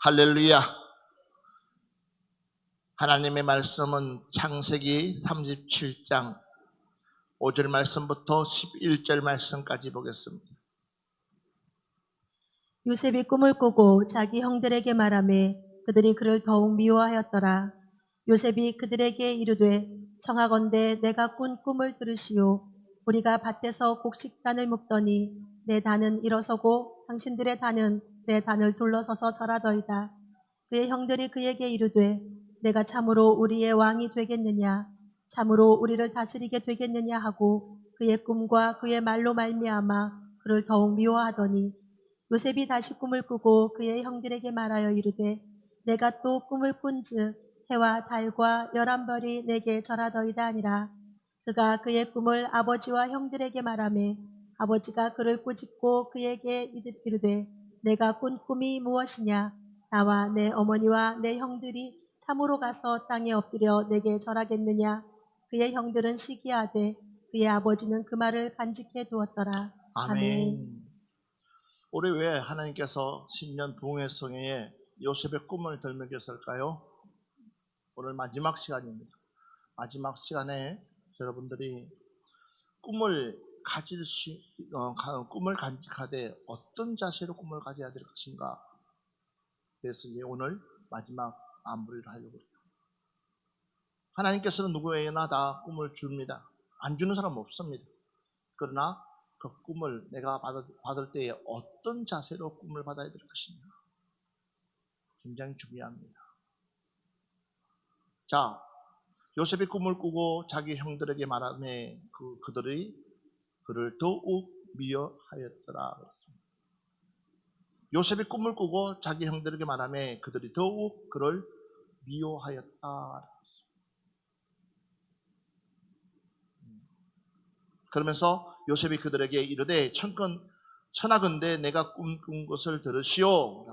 할렐루야. 하나님의 말씀은 창세기 37장 5절 말씀부터 11절 말씀까지 보겠습니다. 요셉이 꿈을 꾸고 자기 형들에게 말하매 그들이 그를 더욱 미워하였더라. 요셉이 그들에게 이르되 청하건대 내가 꾼 꿈을 들으시오. 우리가 밭에서 곡식단을 묶더니 내 단은 일어서고 당신들의 단은 내 단을 둘러서서 절하더이다. 그의 형들이 그에게 이르되 내가 참으로 우리의 왕이 되겠느냐, 참으로 우리를 다스리게 되겠느냐 하고 그의 꿈과 그의 말로 말미암아 그를 더욱 미워하더니 요셉이 다시 꿈을 꾸고 그의 형들에게 말하여 이르되 내가 또 꿈을 꾼즉 해와 달과 11별이 내게 절하더이다 하니라. 그가 그의 꿈을 아버지와 형들에게 말하매 아버지가 그를 꾸짖고 그에게 이르되 내가 꾼 꿈이 무엇이냐, 나와 내 어머니와 내 형들이 참으로 가서 땅에 엎드려 내게 절하겠느냐. 그의 형들은 시기하되 그의 아버지는 그 말을 간직해 두었더라. 아멘. 올해 왜 하나님께서 신년 부흥회성에 요셉의 꿈을 들먹였을까요? 오늘 마지막 시간입니다. 마지막 시간에 여러분들이 꿈을 꿈을 간직하되 어떤 자세로 꿈을 가져야 될 것인가, 그래서 오늘 마지막 안부를 하려고 해요. 하나님께서는 누구에게나 다 꿈을 줍니다. 안 주는 사람 없습니다. 그러나 그 꿈을 내가 받을 때에 어떤 자세로 꿈을 받아야 될 것인가, 굉장히 중요합니다. 자, 요셉이 꿈을 꾸고 자기 형들에게 말하매 그들이 그를 더욱 미워하였더라. 요셉이 꿈을 꾸고 자기 형들에게 말하매 그들이 더욱 그를 미워하였다. 그러면서 요셉이 그들에게 이르되 천하건대 내가 꿈꾼 것을 들으시오.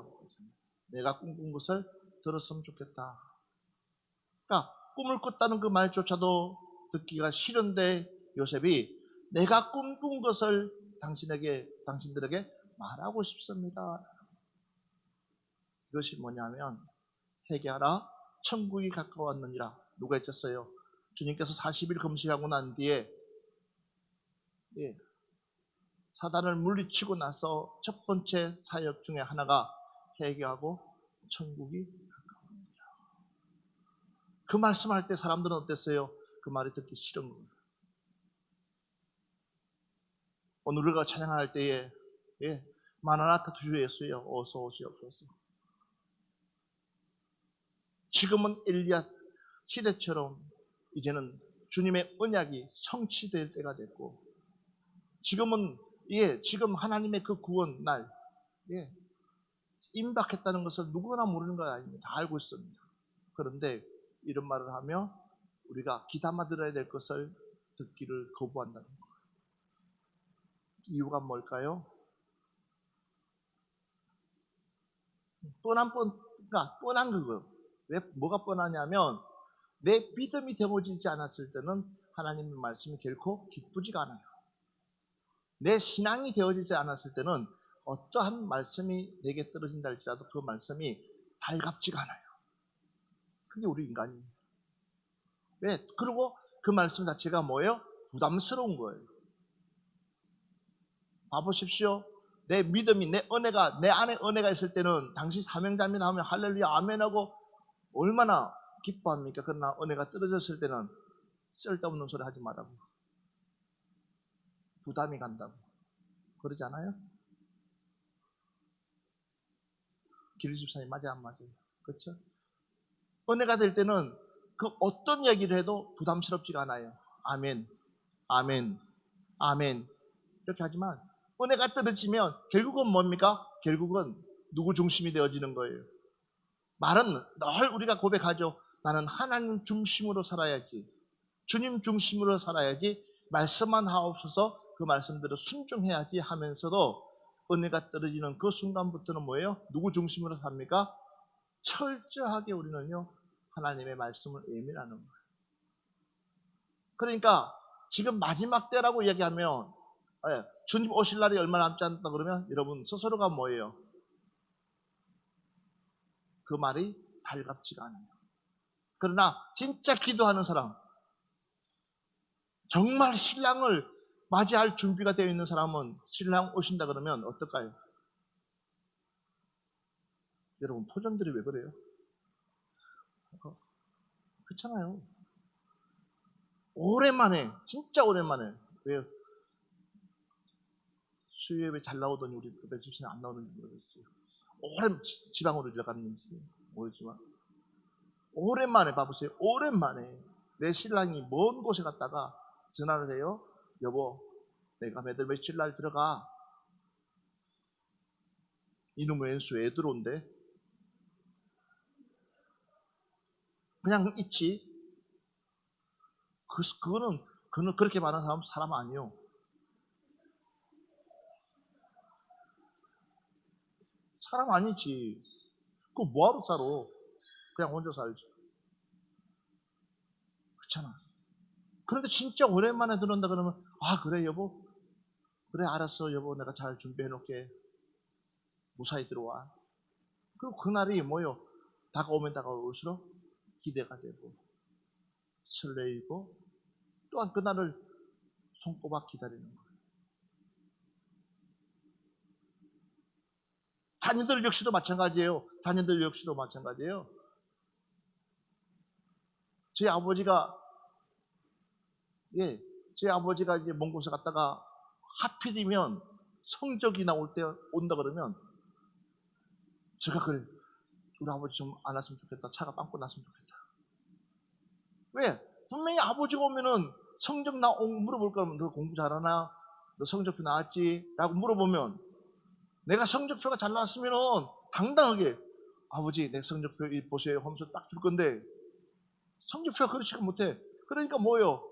내가 꿈꾼 것을 들었으면 좋겠다. 그러니까 꿈을 꿨다는 그 말조차도 듣기가 싫은데 요셉이 내가 꿈꾼 것을 당신들에게 말하고 싶습니다. 이것이 뭐냐면 회개하라, 천국이 가까웠느니라. 누가 했었어요? 주님께서 40일 금식하고 난 뒤에 사단을 물리치고 나서 첫 번째 사역 중에 하나가 회개하고 천국이 가까웁니다. 그 말씀할 때 사람들은 어땠어요? 그 말이 듣기 싫은 거예요. 오늘 우리가 찬양할 때에 마나나타 주 예수여 어서 오시옵소서. 지금은 엘리야 시대처럼 이제는 주님의 언약이 성취될 때가 됐고, 지금은 지금 하나님의 그 구원 날 임박했다는 것을 누구나 모르는 거 아닙니다. 다 알고 있습니다. 그런데 이런 말을 하며 우리가 귀담아 들어야 될 것을 듣기를 거부한다는 거예요. 이유가 뭘까요? 뻔한 그거. 왜 뭐가 뻔하냐면 내 믿음이 되어지지 않았을 때는 하나님의 말씀이 결코 기쁘지가 않아요. 내 신앙이 되어지지 않았을 때는 어떠한 말씀이 내게 떨어진다 할지라도 그 말씀이 달갑지가 않아요. 그게 우리 인간이에요. 왜? 그리고 그 말씀 자체가 뭐예요? 부담스러운 거예요. 봐보십시오. 내 믿음이, 내 안에 은혜가 있을 때는 당신 사명자입니다 하면 할렐루야 아멘하고 얼마나 기뻐합니까? 그러나 은혜가 떨어졌을 때는 쓸데없는 소리 하지 말라고, 부담이 간다고 그러지 않아요? 기르집사님 맞아요, 안 맞아요? 그렇죠? 은혜가 될 때는 그 어떤 얘기를 해도 부담스럽지가 않아요. 아멘, 아멘, 아멘 이렇게 하지만 은혜가 떨어지면 결국은 뭡니까? 결국은 누구 중심이 되어지는 거예요. 말은 늘 우리가 고백하죠. 나는 하나님 중심으로 살아야지, 주님 중심으로 살아야지, 말씀만 하옵소서, 그 말씀대로 순종해야지 하면서도 은혜가 떨어지는 그 순간부터는 뭐예요? 누구 중심으로 삽니까? 철저하게 우리는요 하나님의 말씀을 예민하는 거예요. 그러니까 지금 마지막 때라고 얘기하면 주님 오실 날이 얼마 남지 않다 그러면 여러분 스스로가 뭐예요? 그 말이 달갑지가 않아요. 그러나 진짜 기도하는 사람, 정말 신랑을 맞이할 준비가 되어 있는 사람은 신랑 오신다 그러면 어떨까요? 여러분 표정들이 왜 그래요? 그렇잖아요. 오랜만에, 진짜 오랜만에. 왜요? 수요예배 잘 나오더니 우리 또 며칠 전에 안 나오는지 모르겠어요. 지방으로 들어갔는지 모르지만 오랜만에 봐보세요. 오랜만에 내 신랑이 먼 곳에 갔다가 전화를 해요. 여보, 내가 매달 며칠 날 들어가. 이놈 왼수 애 들어온대. 그냥 있지. 그거는 그렇게 말하는 사람 아니요. 사람 아니지. 그거 뭐하러 살아? 그냥 혼자 살지. 그렇잖아. 그런데 진짜 오랜만에 들어온다 그러면 아 그래 여보? 그래 알았어 여보 내가 잘 준비해 놓을게. 무사히 들어와. 그리고 그날이 뭐요? 다가오면 다가올수록 기대가 되고 설레이고 또한 그날을 손꼽아 기다리는 거예요. 자녀들 역시도 마찬가지예요. 자녀들 역시도 마찬가지예요. 제 아버지가 이제 먼 곳에 갔다가 하필이면 성적이 나올 때 온다 그러면 제가 그래 우리 아버지 좀 안 왔으면 좋겠다. 차가 빵꾸 났으면 좋겠다. 왜? 분명히 아버지가 오면은 성적 물어볼 거면 너 공부 잘하나? 너 성적표 나왔지? 라고 물어보면 내가 성적표가 잘 나왔으면은 당당하게 아버지 내 성적표 보세요 하면서 딱 줄 건데 성적표가 그렇지가 못해. 그러니까 뭐예요?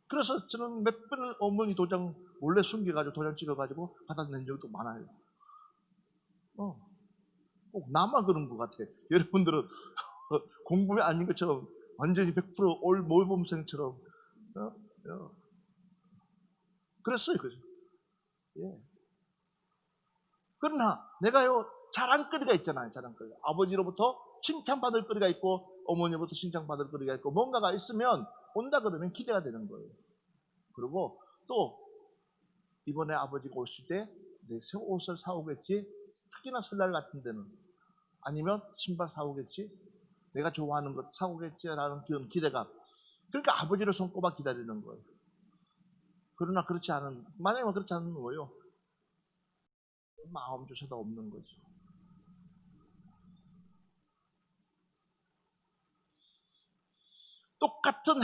그래서 저는 몇 번을 어머니 도장 몰래 숨겨가지고 도장 찍어가지고 받아낸 적도 많아요. 꼭 나만 그런 것 같아. 여러분들은 공부에 아닌 것처럼 완전히 100% 모범생처럼 그랬어요. 그죠? 예. 그러나 내가요 자랑거리가 있잖아요. 자랑거리. 아버지로부터 칭찬받을 거리가 있고 어머니로부터 칭찬받을 거리가 있고 뭔가가 있으면 온다 그러면 기대가 되는 거예요. 그리고 또 이번에 아버지가 오실 때 내 새 옷을 사오겠지. 특히나 설날 같은 데는 아니면 신발 사오겠지. 내가 좋아하는 것 사오겠지라는 그런 기대감. 그러니까 아버지를 손꼽아 기다리는 거예요. 그러나 만약에 그렇지 않은 거예요. 마음조차도 없는 거죠. 똑같은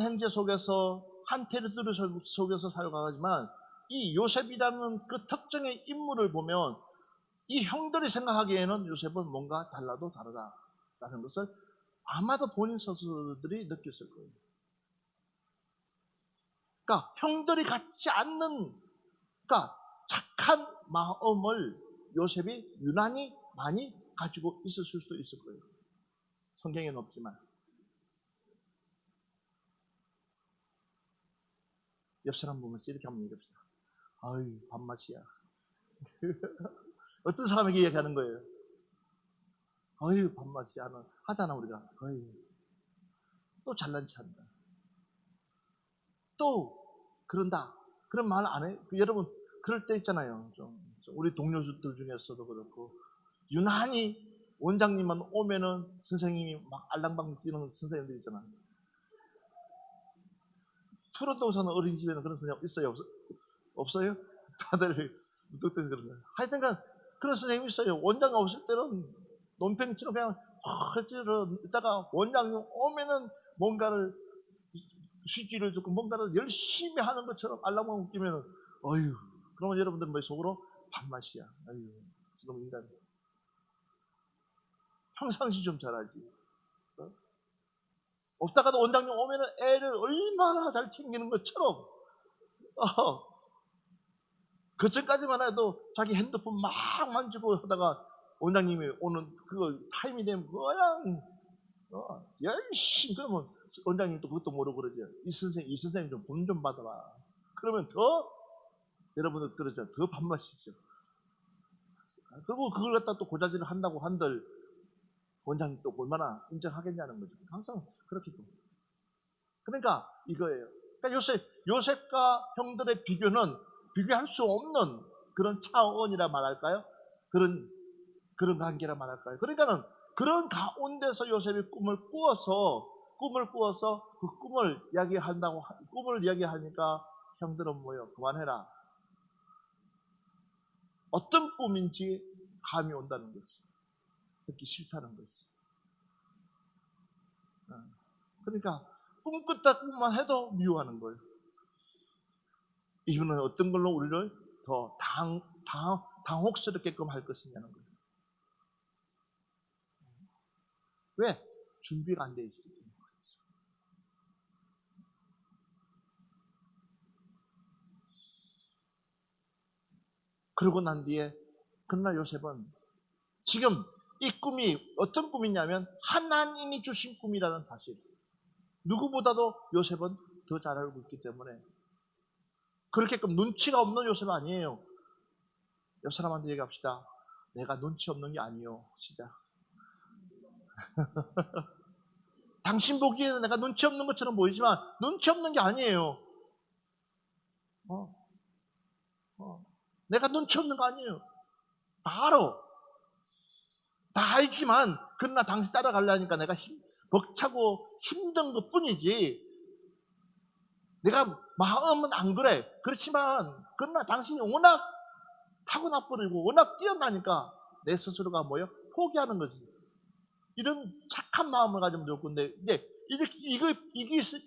행제 속에서 한 테리토리 속에서 살아가지만 이 요셉이라는 그 특정의 인물을 보면 이 형들이 생각하기에는 요셉은 뭔가 달라도 다르다라는 것을 아마도 본인 스스로들이 느꼈을 거예요. 그러니까 형들이 갖지 않는 그러니까 착한 마음을 요셉이 유난히 많이 가지고 있었을 수도 있을 거예요. 성경에는 없지만. 옆 사람 보면서 이렇게 한번 얘기합시다. 아유, 밥맛이야. 어떤 사람에게 얘기하는 거예요? 아유, 밥맛이야. 하잖아, 우리가. 아유, 또 잘난 체 한다. 또, 그런다. 그런 말 안 해? 여러분, 그럴 때 있잖아요. 우리 동료들 중에서도 그렇고, 유난히 원장님만 오면은 선생님이 막 알랑방 뛰는 선생님들 있잖아요. 푸른동산 어린이집에는 그런 선생님 있어요? 없어요? 다들 무뚝뚝 그런 거예요. 하여튼간 그런 선생님이 있어요. 원장 없을 때는 논팽이처럼 그냥 헐찌러 있다가 원장님 오면은 뭔가를 쉬지를 듣고 뭔가를 열심히 하는 것처럼 알람만 웃기면은 어휴 그러면 여러분들 뭐 속으로 밥맛이야. 아유 지금 인간 평상시 좀 잘하지. 없다가도 원장님 오면은 애를 얼마나 잘 챙기는 것처럼 그 전까지만 해도 자기 핸드폰 막 만지고 하다가 원장님이 오는 그거 타임이 되면 그냥 열심히 그러면 원장님도 그것도 모르고 그러죠. 이 선생님 좀 본 좀 받아라. 그러면 더 여러분들 그러죠. 더 밥맛이죠. 그리고 그걸 갖다 또 고자질을 한다고 한들 원장이 또 얼마나 인정하겠냐는 거죠. 항상 그렇게 또. 그러니까 이거예요. 그러니까 요셉과 형들의 비교는 비교할 수 없는 그런 차원이라 말할까요? 그런 관계라 말할까요? 그러니까는 그런 가운데서 요셉이 꿈을 꾸어서 그 꿈을 이야기하니까 형들은 뭐예요? 그만해라. 어떤 꿈인지 감이 온다는 거지. 듣기 싫다는 거지. 그러니까 꿈 꿨다 꿈만 해도 미워하는 거예요. 이유는 어떤 걸로 우리를 더 당혹스럽게끔 할 것이냐는 거예요. 왜? 준비가 안 돼 있기 때문에. 그러고 난 뒤에 그러나 요셉은 지금 이 꿈이 어떤 꿈이냐면 하나님이 주신 꿈이라는 사실. 누구보다도 요셉은 더 잘 알고 있기 때문에 그렇게끔 눈치가 없는 요셉은 아니에요. 옆 사람한테 얘기합시다. 내가 눈치 없는 게 아니요. 진짜. 당신 보기에는 내가 눈치 없는 것처럼 보이지만 눈치 없는 게 아니에요. 내가 눈치 없는 거 아니에요. 다 알아. 다 알지만 그러나 당신 따라가려니까 내가 벅차고 힘든 것 뿐이지 내가 마음은 안 그래. 그렇지만 그러나 당신이 워낙 타고나버리고 워낙 뛰어나니까 내 스스로가 뭐예요? 포기하는 거지. 이런 착한 마음을 가지면 좋을 건데 이제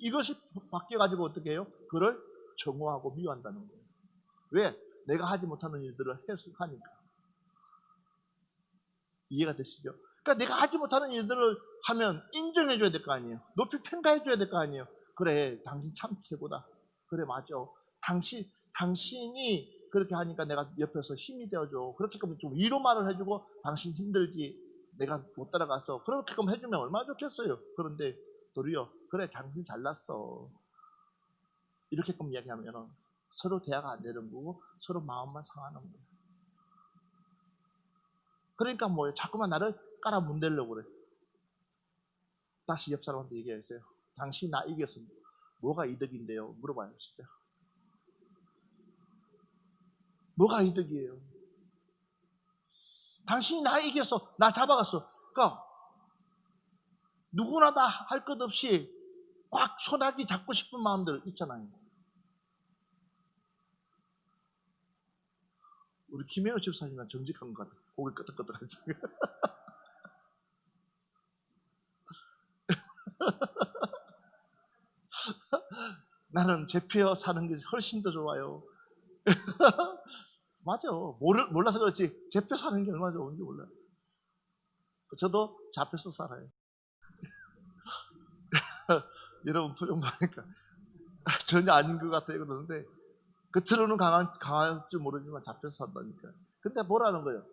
이것이 바뀌어가지고 어떻게 해요? 그를 정오하고 미워한다는 거예요. 왜? 내가 하지 못하는 일들을 해석하니까. 이해가 되시죠? 그러니까 내가 하지 못하는 일들을 하면 인정해줘야 될 거 아니에요. 높이 평가해줘야 될 거 아니에요. 그래, 당신 참 최고다. 그래, 맞아. 당신이 그렇게 하니까 내가 옆에서 힘이 되어줘. 그렇게끔 좀 위로 말을 해주고 당신 힘들지. 내가 못 따라가서 그렇게끔 해주면 얼마나 좋겠어요. 그런데 도리어 그래, 당신 잘났어. 이렇게끔 이야기하면 서로 대화가 안 되는 거고 서로 마음만 상하는 거예요. 그러니까 뭐예요? 자꾸만 나를 깔아 문대려고 그래. 다시 옆 사람한테 얘기했어요. 당신 나 이겨서 뭐가 이득인데요? 물어봐요, 진짜. 뭐가 이득이에요? 당신이 나 이겨서 나 잡아갔어. 그러니까 누구나 다 할 것 없이 꽉 손아귀 잡고 싶은 마음들 있잖아요. 우리 김혜호 집사님은 정직한 것 같아. 고개 끄덕끄덕하지. 나는 제페어 사는 게 훨씬 더 좋아요. 맞아. 몰라서 그렇지. 제페어 사는 게 얼마나 좋은지 몰라요. 저도 잡혀서 살아요. 여러분 표정 보니까 전혀 아닌 것 같아요. 그러는데 겉으로는 강할 줄 모르지만 잡혀서 산다니까. 근데 뭐라는 거예요?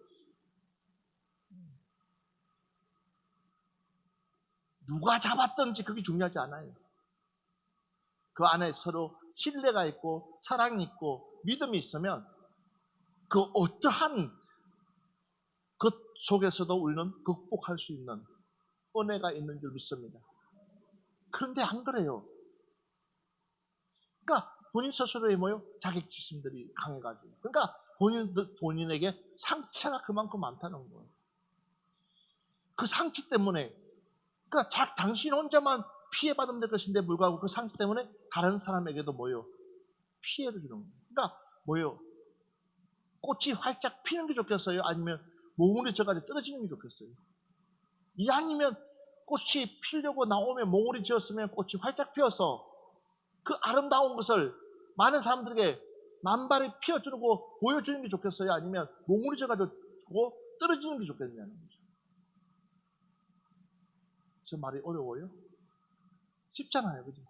누가 잡았든지 그게 중요하지 않아요. 그 안에 서로 신뢰가 있고 사랑이 있고 믿음이 있으면 그 어떠한 것 속에서도 우리는 극복할 수 있는 은혜가 있는 줄 믿습니다. 그런데 안 그래요. 그러니까 본인 스스로의 뭐요? 자격지심들이 강해가지고. 그러니까 본인에게 상처가 그만큼 많다는 거예요. 그 상처 때문에, 그러니까 당신 혼자만 피해받으면 될 것인데 불구하고 그 상처 때문에 다른 사람에게도 뭐요? 피해를 주는 거예요. 그러니까 뭐요? 꽃이 활짝 피는 게 좋겠어요? 아니면 몽울이 져가지고 떨어지는 게 좋겠어요? 이왕이면 꽃이 피려고 나오면 몽울이 지었으면 꽃이 활짝 피어서 그 아름다운 것을 많은 사람들에게 만발히 피워주고 보여주는 게 좋겠어요? 아니면 몽울이 져가지고 떨어지는 게 좋겠냐는 거죠. 저 말이 어려워요? 쉽잖아요. 그죠?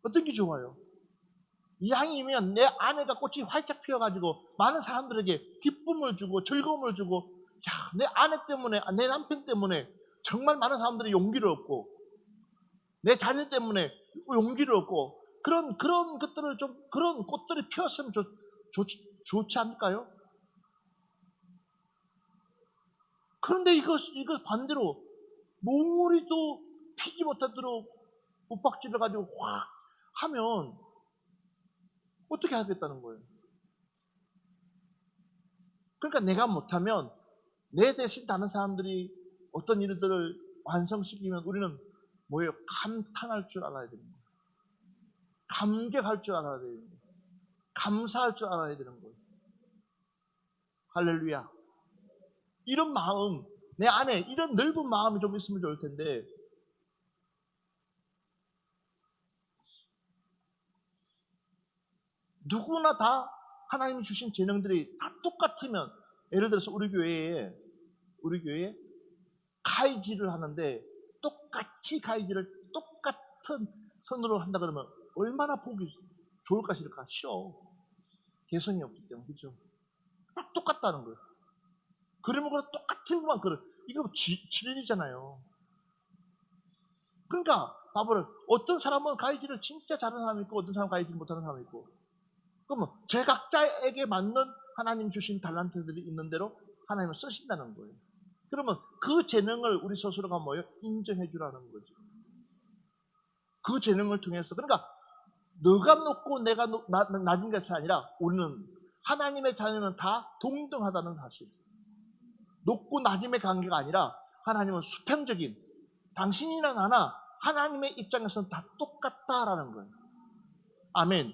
어떤 게 좋아요? 이왕이면 내 아내가 꽃이 활짝 피어가지고 많은 사람들에게 기쁨을 주고 즐거움을 주고 야, 내 아내 때문에 내 남편 때문에 정말 많은 사람들이 용기를 얻고 내 자녀 때문에 용기를 얻고 그런 것들을 좀 그런 꽃들이 피었으면 좋지 않을까요? 그런데 이거 반대로 몽우리도 피지 못하도록 윽박지를 가지고 확 하면 어떻게 하겠다는 거예요? 그러니까 내가 못하면 내 대신 다른 사람들이 어떤 일들을 완성시키면 우리는 뭐예요? 감탄할 줄 알아야 되는 거예요. 감격할 줄 알아야 되는 거예요. 감사할 줄 알아야 되는 거예요. 할렐루야. 이런 마음, 내 안에 이런 넓은 마음이 좀 있으면 좋을 텐데, 누구나 다 하나님이 주신 재능들이 다 똑같으면, 예를 들어서 우리 교회에 가이지를 하는데 똑같이 가이지를 똑같은 선으로 한다 그러면 얼마나 보기 좋을까 싫을까? 싫어. 개성이 없기 때문에. 그렇죠? 딱 똑같다는 거예요. 그러면 그냥 똑같은 것만 그래. 이거 진리잖아요. 그러니까 바보를 어떤 사람은 가이지를 진짜 잘하는 사람이 있고 어떤 사람은 가이지를 못하는 사람이 있고, 그러면 제각자에게 맞는 하나님 주신 달란트들이 있는 대로 하나님을 쓰신다는 거예요. 그러면 그 재능을 우리 스스로가 뭐예요? 인정해 주라는 거죠. 그 재능을 통해서, 그러니까 너가 높고 내가 낮은 것이 아니라 우리는 하나님의 자녀는 다 동등하다는 사실. 높고 낮음의 관계가 아니라 하나님은 수평적인, 당신이나 나나 하나님의 입장에서는 다 똑같다라는 거예요. 아멘.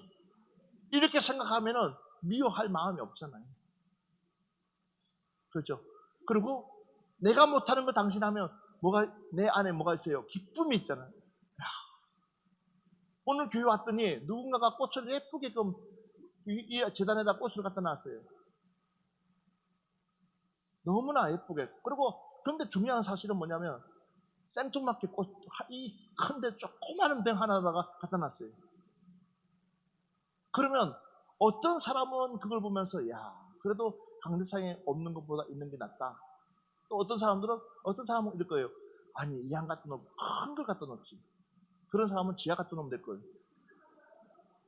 이렇게 생각하면은 미워할 마음이 없잖아요. 그렇죠? 그리고 내가 못하는 걸 당신 하면 내 안에 뭐가 있어요? 기쁨이 있잖아요. 야, 오늘 교회 왔더니 누군가가 꽃을 예쁘게끔 이 재단에다 꽃을 갖다 놨어요. 너무나 예쁘게. 그리고 근데 중요한 사실은 뭐냐면 생뚱맞게 꽃, 이 큰데 조그마한 병 하나다가 갖다 놨어요. 그러면 어떤 사람은 그걸 보면서 야, 그래도 강대상에 없는 것보다 있는 게 낫다. 또 어떤 사람은 이럴 거예요. 아니, 이 양 갖다 놓고 큰 걸 갖다 놓지. 그런 사람은 지하 갖다 놓으면 될 거예요.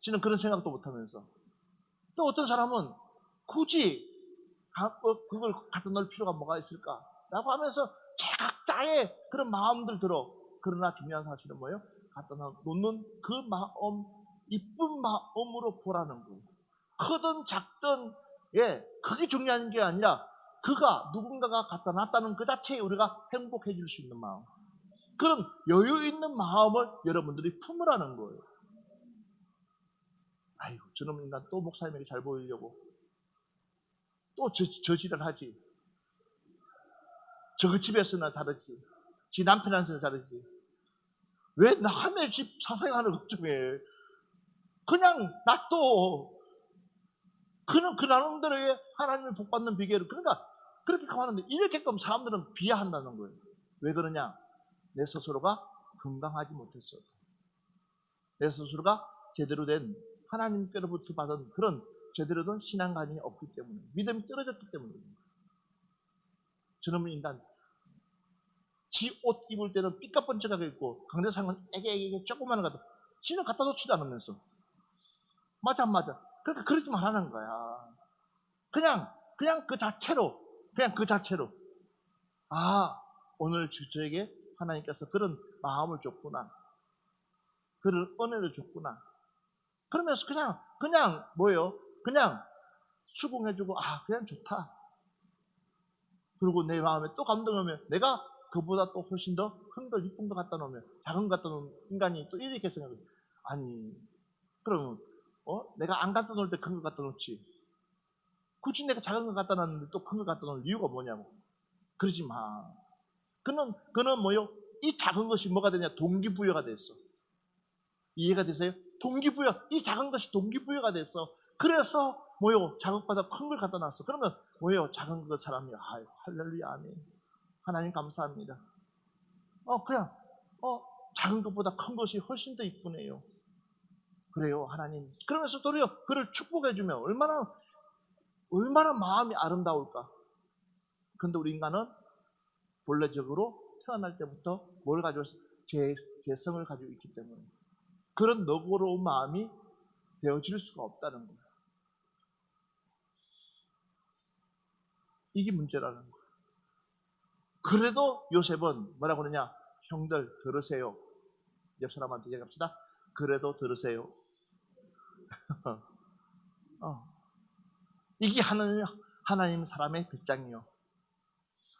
지는 그런 생각도 못 하면서. 또 어떤 사람은 굳이 그걸 갖다 놓을 필요가 뭐가 있을까? 라고 하면서 제각자의 그런 마음들 들어. 그러나 중요한 사실은 뭐예요? 갖다 놓는 그 마음, 이쁜 마음으로 보라는 거예요. 크든 작든, 그게 중요한 게 아니라 누군가가 갖다 놨다는 그 자체에 우리가 행복해질 수 있는 마음. 그런 여유 있는 마음을 여러분들이 품으라는 거예요. 아이고, 저놈 인간 또 목사님에게 잘 보이려고 또 저지를 하지. 저 집에서나 잘하지. 지 남편한테나 잘하지. 왜 남의 집 사생활을 걱정해? 그냥 놔둬. 그 나름대로의 하나님을 복받는 비결을. 그러니까 그렇게 하는데 이렇게끔 사람들은 비하한다는 거예요. 왜 그러냐? 내 스스로가 건강하지 못했어. 내 스스로가 제대로 된 하나님께로부터 받은 그런 제대로 된 신앙관이 없기 때문에, 믿음이 떨어졌기 때문입니다. 저놈의 인간, 지 옷 입을 때는 삐까뻔쩍하게 입고 강대상은 애게 조그마한 거 갖다 지는 갖다 놓지도 않으면서. 맞아 안 맞아? 그러니까 그러지 말라는 거야. 그냥 그 자체로 아, 오늘 저에게 하나님께서 그런 마음을 줬구나, 그런 은혜를 줬구나. 그러면서 그냥 뭐예요? 그냥 수긍해주고 그냥 좋다. 그리고 내 마음에 또 감동하면 내가 그보다 또 훨씬 더 큰 걸 이쁜 거 갖다 놓으면, 작은 거 갖다 놓은 인간이 또 이렇게 생각해. 아니, 그러면 내가 안 갖다 놓을 때 큰 거 갖다 놓지. 굳이 내가 작은 거 갖다 놨는데 또 큰 거 갖다 놓을 이유가 뭐냐고. 그러지 마. 그는 뭐요? 이 작은 것이 뭐가 되냐? 동기부여가 됐어. 이해가 되세요? 동기부여. 이 작은 것이 동기부여가 됐어. 그래서 뭐요? 작은 것보다 큰 걸 갖다 놨어. 그러면 뭐요? 작은 것 사람이 할렐루야, 아멘. 하나님 감사합니다. 작은 것보다 큰 것이 훨씬 더 이쁘네요. 그래요, 하나님. 그러면서 도리어 그를 축복해주면 얼마나 마음이 아름다울까. 근데 우리 인간은 본래적으로 태어날 때부터 뭘 가지고 있어? 재성을 가지고 있기 때문에 그런 너그러운 마음이 되어질 수가 없다는 거예요. 이게 문제라는 거예요. 그래도 요셉은 뭐라고 그러냐? 형들 들으세요. 옆 사람한테 얘기합시다. 그래도 들으세요. 이게 하나님 사람의 배짱이요.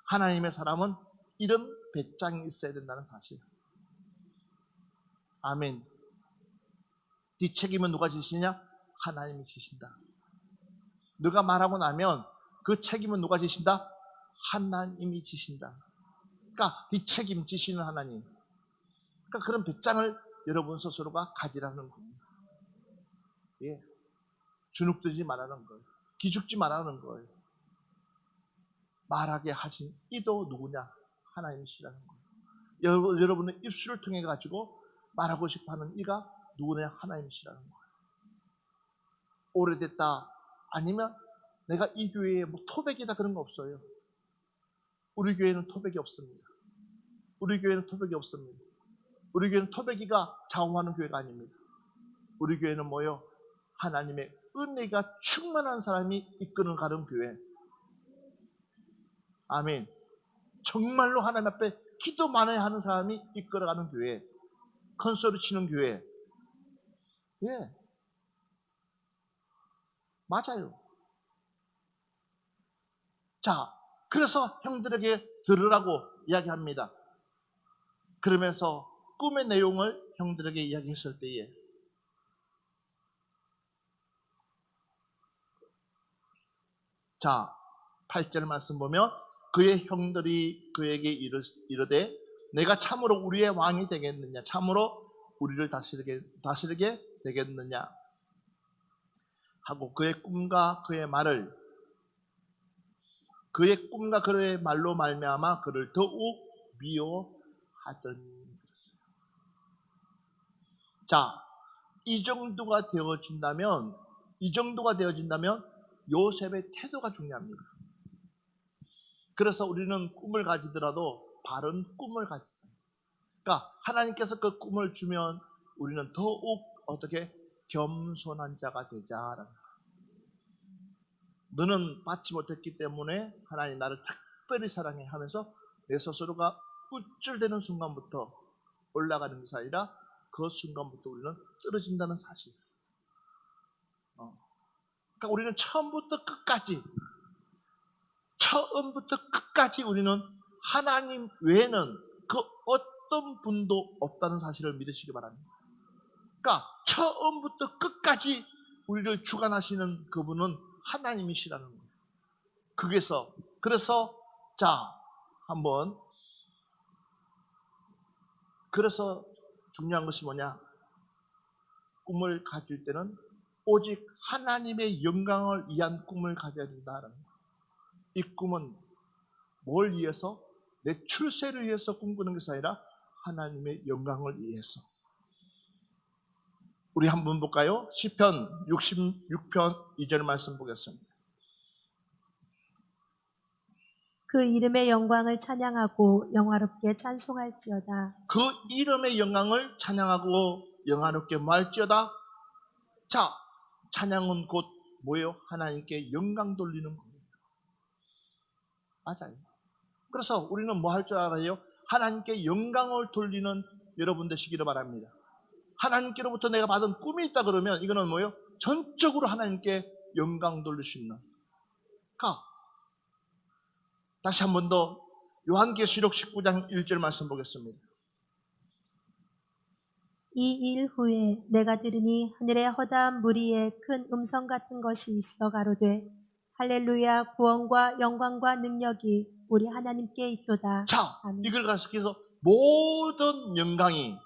하나님의 사람은 이런 배짱이 있어야 된다는 사실. 아멘. 뒷책임은 누가 지시냐? 하나님이 지신다. 누가 말하고 나면 그 책임은 누가 지신다? 하나님이 지신다. 그러니까 뒷책임 지시는 하나님. 그러니까 그런 배짱을 여러분 스스로가 가지라는 겁니다. 예. 주눅들지 말라는 거예요. 기죽지 말라는 거예요. 말하게 하신 이도 누구냐? 하나님이시라는 거예요. 여러분의 입술을 통해 가지고 말하고 싶어하는 이가 누구냐? 하나님이시라는 거예요. 오래됐다 아니면 내가 이 교회에 뭐 토백이다 그런 거 없어요. 우리 교회는 토백이 없습니다. 우리 교회는 토백이 없습니다. 우리 교회는 토백이가 좌우하는 교회가 아닙니다. 우리 교회는 뭐요? 하나님의 은혜가 충만한 사람이 이끄는 가는 교회. 아멘. 정말로 하나님 앞에 기도 많이 하는 사람이 이끌어가는 교회. 큰 소리 치는 교회. 예. 맞아요. 자, 그래서 형들에게 들으라고 이야기합니다. 그러면서 꿈의 내용을 형들에게 이야기했을 때에 자, 8절 말씀 보면 그의 형들이 그에게 이르되 내가 참으로 우리의 왕이 되겠느냐? 참으로 우리를 다스리게 되겠느냐? 하고 그의 꿈과 그의 말로 말미암아 그를 더욱 미워하더니. 자, 이 정도가 되어진다면 요셉의 태도가 중요합니다. 그래서 우리는 꿈을 가지더라도 바른 꿈을 가지자. 그러니까 하나님께서 그 꿈을 주면 우리는 더욱 어떻게 겸손한 자가 되자. 너는 받지 못했기 때문에 하나님 나를 특별히 사랑해 하면서 내 스스로가 우쭐대는 순간부터 올라가는 것이 아니라 그 순간부터 우리는 떨어진다는 사실. 그러니까 우리는 처음부터 끝까지 우리는 하나님 외에는 그 어떤 분도 없다는 사실을 믿으시기 바랍니다. 그러니까 처음부터 끝까지 우리를 주관하시는 그분은 하나님이시라는 거예요. 그래서 그래서 중요한 것이 뭐냐? 꿈을 가질 때는 오직 하나님의 영광을 위한 꿈을 가져야 된다는 거예요. 이 꿈은 뭘 위해서? 내 출세를 위해서 꿈꾸는 것이 아니라 하나님의 영광을 위해서. 우리 한번 볼까요? 시편 66편 2절 말씀 보겠습니다. 그 이름의 영광을 찬양하고 영화롭게 찬송할지어다. 그 이름의 영광을 찬양하고 영화롭게 말지어다. 자, 찬양은 곧 뭐예요? 하나님께 영광 돌리는 겁니다. 맞아요. 그래서 우리는 뭐 할 줄 알아요? 하나님께 영광을 돌리는 여러분 되시기를 바랍니다. 하나님께로부터 내가 받은 꿈이 있다 그러면 이거는 뭐예요? 전적으로 하나님께 영광 돌릴 수 있는. 다시 한 번 더 요한계시록 19장 1절 말씀 보겠습니다. 이 일 후에 내가 들으니 하늘의 허다한 무리에 큰 음성 같은 것이 있어 가로되 할렐루야 구원과 영광과 능력이 우리 하나님께 있도다. 자, 아멘. 이걸 가속해서 모든 영광이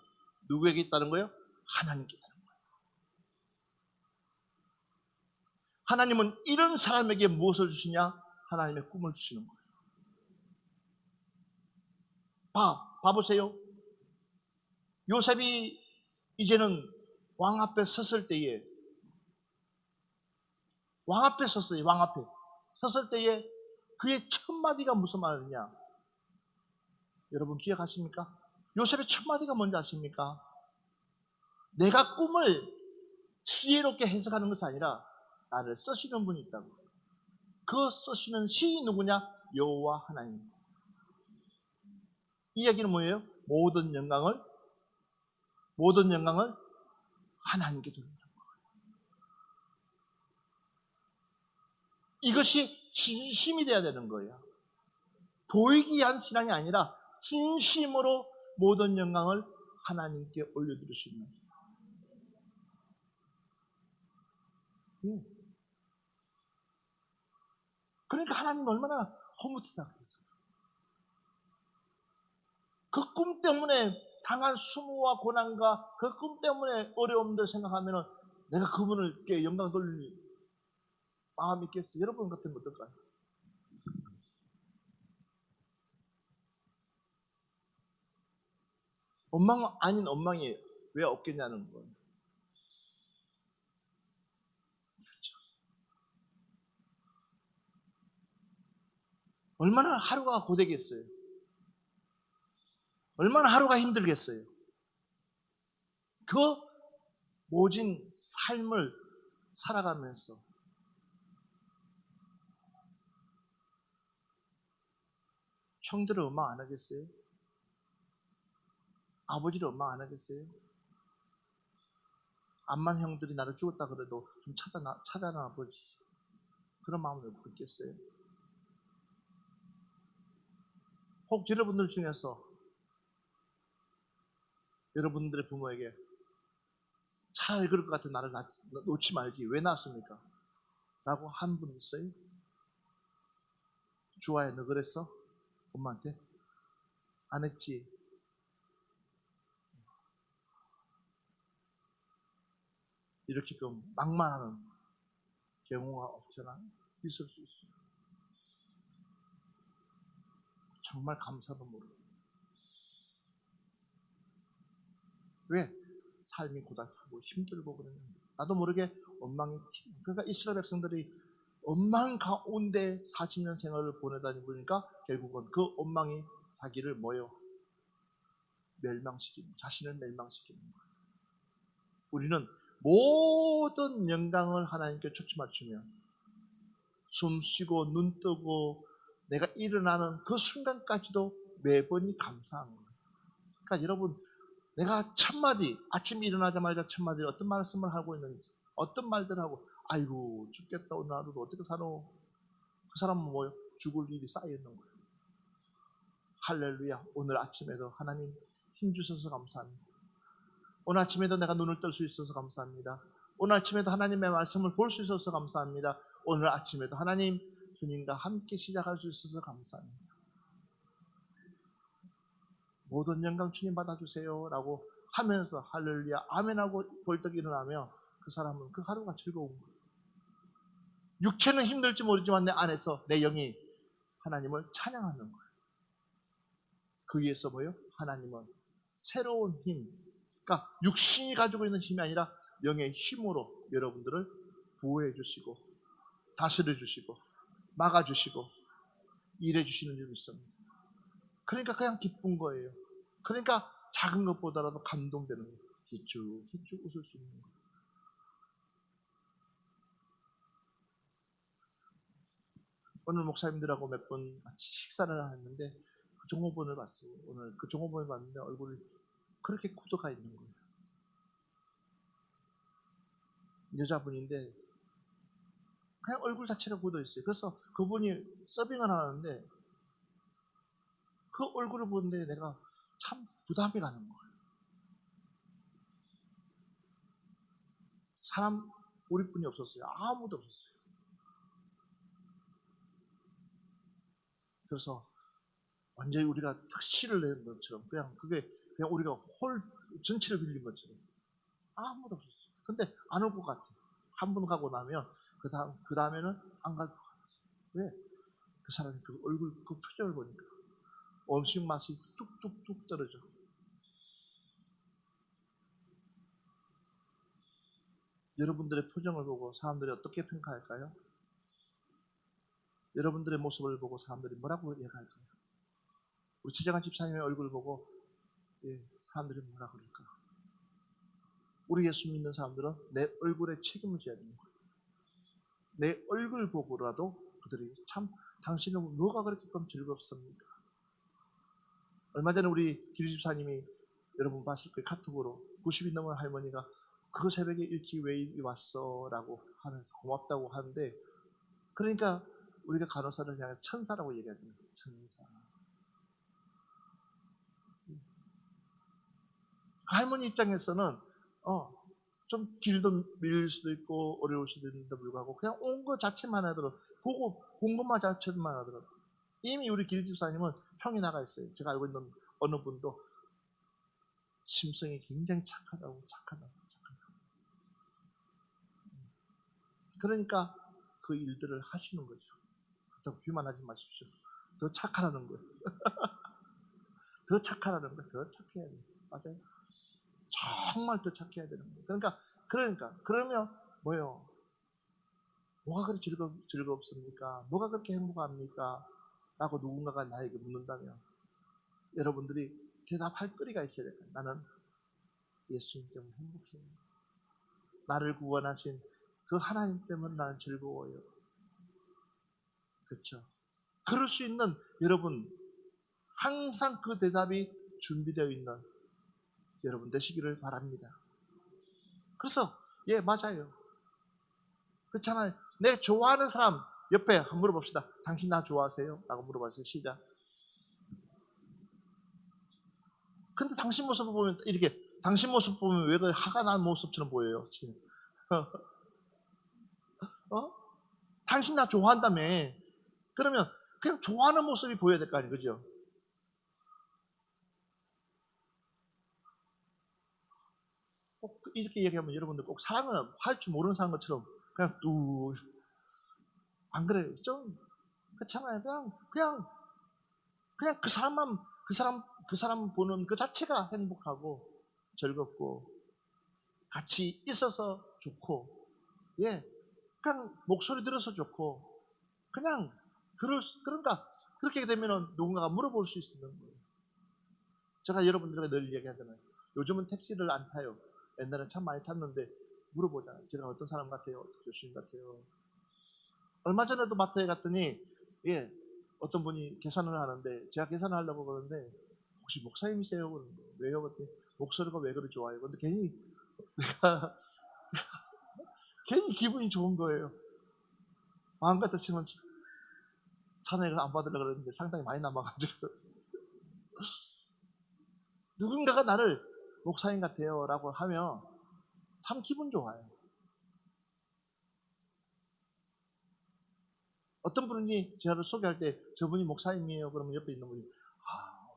누구에게 있다는 거예요? 하나님께 있다는 거예요. 하나님은 이런 사람에게 무엇을 주시냐? 하나님의 꿈을 주시는 거예요. 봐보세요. 요셉이 이제는 왕 앞에 섰을 때에 섰을 때에 그의 첫 마디가 무슨 말이냐? 여러분 기억하십니까? 요셉의 첫 마디가 뭔지 아십니까? 내가 꿈을 지혜롭게 해석하는 것이 아니라 나를 쓰시는 분이 있다고. 그 쓰시는 신이 누구냐? 여호와 하나님. 이 이야기는 뭐예요? 모든 영광을 하나님께 돌리는 거예요. 이것이 진심이 돼야 되는 거예요. 보이기 위한 신앙이 아니라 진심으로 모든 영광을 하나님께 올려드릴 수 있는 거예요. 그러니까 하나님 얼마나 허무하다 그랬어요. 그 꿈 때문에 당한 수모와 고난과 그 꿈 때문에 어려움들 생각하면 내가 그분을께 영광 돌릴 마음이 있겠어요. 여러분 같으면 어떨까요? 원망 아닌 원망이 왜 없겠냐는 거예요. 그렇죠. 얼마나 하루가 고되겠어요. 얼마나 하루가 힘들겠어요. 그 모진 삶을 살아가면서 형들을 원망 안 하겠어요? 아버지를 원망 안 하겠어요? 암만 형들이 나를 죽었다 그래도 좀 찾아나 보지. 그런 마음을 없겠어요? 혹 여러분들 중에서 여러분들의 부모에게 차라리 그럴 것 같은 나를 놓지 말지 왜 낳았습니까? 라고 한 분 있어요? 주아야 너 그랬어? 엄마한테? 안 했지? 이렇게 막말하는 경우가 없잖아. 있을 수 있어요. 정말 감사도 모르고. 왜? 삶이 고달프고 힘들고 그러는데 나도 모르게 원망이 그러니까 이스라엘 백성들이 원망 가운데 40년 생활을 보내다 보니까 결국은 그 원망이 자기를 자신을 멸망시키는 거예요. 우리는 모든 영광을 하나님께 초점 맞추며 숨 쉬고 눈 뜨고 내가 일어나는 그 순간까지도 매번이 감사한 거예요. 그러니까 여러분 내가 첫마디 아침에 일어나자마자 첫마디 어떤 말씀을 하고 있는지 어떤 말들을 하고 아이고 죽겠다 오늘 하루도 어떻게 사노? 그 사람은 뭐예요? 죽을 일이 쌓여있는 거예요. 할렐루야. 오늘 아침에도 하나님 힘주셔서 감사합니다. 오늘 아침에도 내가 눈을 뜰 수 있어서 감사합니다. 오늘 아침에도 하나님의 말씀을 볼 수 있어서 감사합니다. 오늘 아침에도 하나님 주님과 함께 시작할 수 있어서 감사합니다. 모든 영광 주님 받아주세요 라고 하면서 할렐루야 아멘하고 벌떡 일어나면 그 사람은 그 하루가 즐거운 거예요. 육체는 힘들지 모르지만 내 안에서 내 영이 하나님을 찬양하는 거예요. 그 위에서 뭐예요? 하나님은 새로운 힘, 그러니까 육신이 가지고 있는 힘이 아니라 영의 힘으로 여러분들을 보호해 주시고 다스려 주시고 막아 주시고 일해 주시는 줄 믿습니다. 그러니까 그냥 기쁜 거예요. 그러니까 작은 것보다라도 감동되는 거예요. 희쭉 웃을 수 있는 거예요. 오늘 목사님들하고 몇 번 같이 식사를 했는데 그 종업원을 봤어요. 오늘 그 종업원을 봤는데 얼굴이 그렇게 굳어가 있는 거예요. 여자분인데 그냥 얼굴 자체가 굳어 있어요. 그래서 그분이 서빙을 하는데 그 얼굴을 보는데 내가 참 부담이 가는 거예요. 사람 우리 뿐이 없었어요. 아무도 없었어요. 그래서 완전히 우리가 택시를 내는 것처럼 그냥 우리가 홀 전체를 빌린 것처럼 아무도 없었어요. 근데 안 올 것 같아. 한 번 가고 나면 그 다음에는 안 갈 것 같아. 왜? 그 사람이 그 얼굴 그 표정을 보니까 음식 맛이 뚝뚝뚝 떨어져. 여러분들의 표정을 보고 사람들이 어떻게 평가할까요? 여러분들의 모습을 보고 사람들이 뭐라고 얘기할까요? 우리 최정한 집사님의 얼굴을 보고 사람들이 뭐라 그럴까? 우리 예수 믿는 사람들은 내 얼굴에 책임을 져야 되는 거예요. 내 얼굴 보고라도 그들이 참 당신은 뭐가 그렇게 좀 즐겁습니까? 얼마 전에 우리 기류집사님이 여러분 봤을 거예요. 카톡으로 90이 넘은 할머니가 그 새벽에 일찍 왜 이리 왔어? 라고 하면서 고맙다고 하는데, 그러니까 우리가 간호사를 향해서 천사라고 얘기하잖아요. 천사. 그 할머니 입장에서는 좀 길도 밀릴 수도 있고 어려울 수도 있는데 불구하고 그냥 온 것 자체만 하더라도, 보고 본 것만 자체만 하더라도 이미 우리 길집사님은 평이 나가 있어요. 제가 알고 있는 어느 분도 심성이 굉장히 착하다고. 그러니까 그 일들을 하시는 거죠. 그렇다고 교만하지 마십시오. 더 착하라는 거예요. 더 착하라는 거예요. 더 착해야 돼요. 맞아요. 정말 더 착해야 되는 거예요. 그러면 뭐요? 뭐가 그렇게 즐겁습니까? 뭐가 그렇게 행복합니까? 라고 누군가가 나에게 묻는다면 여러분들이 대답할 거리가 있어야 돼요. 나는 예수님 때문에 행복해요. 나를 구원하신 그 하나님 때문에 나는 즐거워요. 그렇죠? 그럴 수 있는 여러분, 항상 그 대답이 준비되어 있는 여러분 되시기를 바랍니다. 그래서 맞아요. 그렇잖아요. 내 좋아하는 사람 옆에 한번 물어봅시다. 당신 나 좋아하세요? 라고 물어봤어요. 시작. 근데 당신 모습을 보면 이렇게, 당신 모습 보면 왜 그 화가 난 모습처럼 보여요? 당신 나 좋아한다며. 그러면 그냥 좋아하는 모습이 보여야 될 거 아니에요. 그죠? 꼭 이렇게 얘기하면 여러분들 꼭 사랑을 할 줄 모르는 사람 것처럼 그냥 안 그래요? 좀 그렇잖아요. 그냥 그 사람 보는 그 자체가 행복하고 즐겁고 같이 있어서 좋고, 그냥 목소리 들어서 좋고, 그러니까 그렇게 되면은 누군가가 물어볼 수 있는 거예요. 제가 여러분들에게 늘 얘기하잖아요. 요즘은 택시를 안 타요. 옛날엔 참 많이 탔는데 물어보잖아요. 제가 어떤 사람 같아요? 교수님 같아요? 얼마 전에도 마트에 갔더니 어떤 분이 계산을 하는데 제가 계산을 하려고 그러는데 혹시 목사님이세요? 그러는 거예요. 왜요? 그랬더니 목소리가 왜 그리 좋아요? 근데 괜히 내가 괜히 기분이 좋은 거예요. 마음 같았으면 찬양을 안 받으려고 그랬는데 상당히 많이 남아가지고 누군가가 나를 목사님 같아요 라고 하면 참 기분 좋아요. 어떤 분이 저를 소개할 때 저분이 목사님이에요 그러면 옆에 있는 분이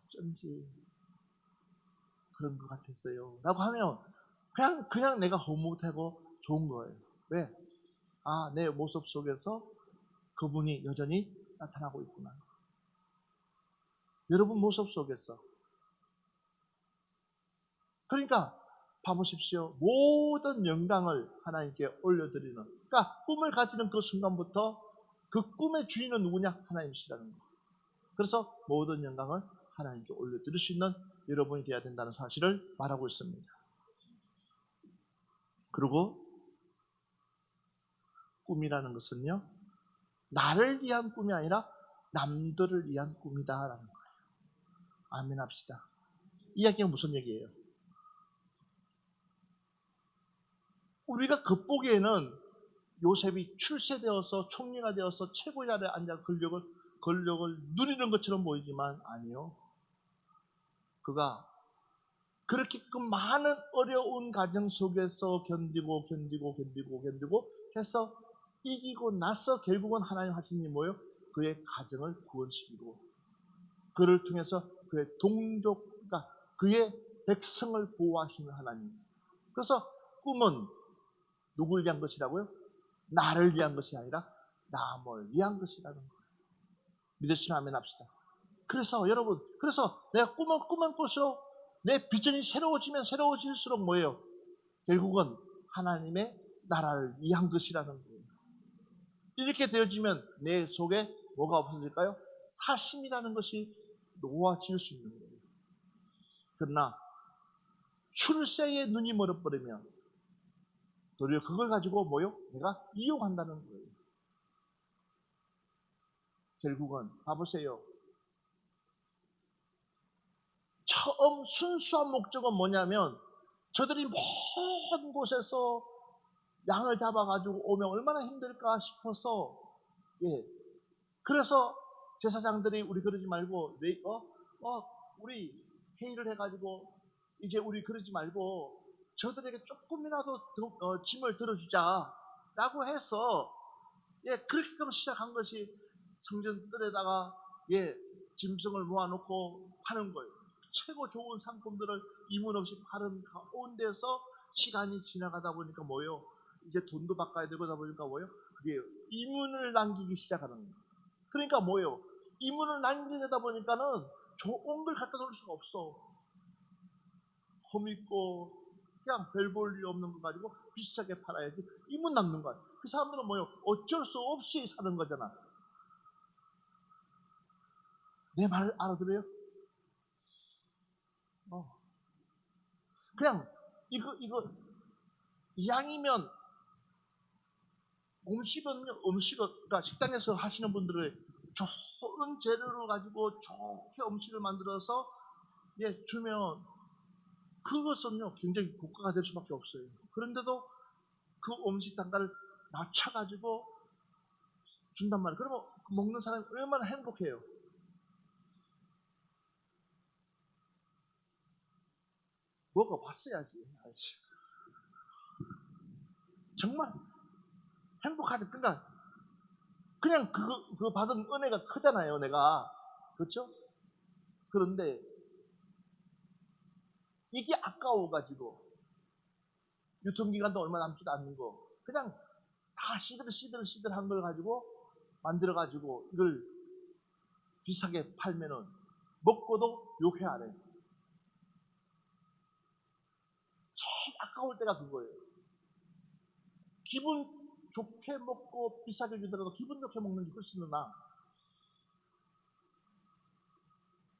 어쩐지 그런 것 같았어요 라고 하면 그냥 내가 흐뭇하고 좋은 거예요. 왜? 내 모습 속에서 그분이 여전히 나타나고 있구나. 여러분 모습 속에서. 그러니까 봐보십시오. 모든 영광을 하나님께 올려드리는, 그러니까 꿈을 가지는 그 순간부터 그 꿈의 주인은 누구냐? 하나님이시라는 거예요. 그래서 모든 영광을 하나님께 올려드릴 수 있는 여러분이 되어야 된다는 사실을 말하고 있습니다. 그리고 꿈이라는 것은요, 나를 위한 꿈이 아니라 남들을 위한 꿈이다라는 거예요. 아멘 합시다. 이 이야기가 무슨 얘기예요? 우리가 겉보기에는 요셉이 출세되어서 총리가 되어서 최고 자리에 앉아 권력을 누리는 것처럼 보이지만 아니요. 그가 그렇게끔 많은 어려운 과정 속에서 견디고 해서 이기고 나서 결국은 하나님 하신 일이 뭐예요? 그의 가정을 구원시키고 그를 통해서 그의 동족과 그의 백성을 보호하시는 하나님. 그래서 꿈은 누굴 위한 것이라고요? 나를 위한 것이 아니라 남을 위한 것이라는 거예요. 믿으시면 아멘 합시다. 그래서 여러분, 내가 꿈을 꾸면 꿀수록 내 비전이 새로워지면 새로워질수록 뭐예요? 결국은 하나님의 나라를 위한 것이라는 거예요. 이렇게 되어지면 내 속에 뭐가 없어질까요? 사심이라는 것이 놓아질 수 있는 거예요. 그러나 출세에 눈이 멀어버리면 도리어 그걸 가지고 뭐요? 내가 이용한다는 거예요. 결국은 봐보세요. 처음 순수한 목적은 뭐냐면 저들이 먼 곳에서 양을 잡아가지고 오면 얼마나 힘들까 싶어서, 예. 그래서 제사장들이 우리 그러지 말고, 우리 회의를 해가지고 이제 우리 그러지 말고 저들에게 조금이라도 짐을 들어주자라고 해서, 예, 그렇게끔 시작한 것이 성전들에다가, 예, 짐승을 모아놓고 파는 거예요. 최고 좋은 상품들을 이문 없이 파는 가운데서 시간이 지나가다 보니까 뭐예요? 이제 돈도 바꿔야 되고다 보니까 뭐예요? 그게 이문을 남기기 시작하는 거예요. 그러니까 뭐예요? 이문을 남기다 보니까는 좋은 걸 갖다 놓을 수가 없어. 험있고 그냥 별 볼 일 없는 거 가지고 비싸게 팔아야지 이문 남는 거야. 그 사람들은 뭐예요? 어쩔 수 없이 사는 거잖아. 내 말 알아들어요? 그냥 이거 이왕이면 그러니까 식당에서 하시는 분들은 좋은 재료를 가지고 좋게 음식을 만들어서, 예, 주면 그것은요 굉장히 고가가 될 수밖에 없어요. 그런데도 그 음식 단가를 낮춰가지고 준단 말이에요. 그러면 먹는 사람이 얼마나 행복해요. 먹어봤어야지. 정말 행복하다. 그러니까 그냥 그거 받은 은혜가 크잖아요, 내가. 그렇죠? 그런데 이게 아까워가지고 유통기간도 얼마 남지도 않는 거 그냥 다 시들시들한 걸 가지고 만들어가지고 이걸 비싸게 팔면은 먹고도 욕해 안 해. 제일 아까울 때가 그거예요. 기분 좋게 먹고 비싸게 주더라도 기분 좋게 먹는 게 훨씬 더 나아.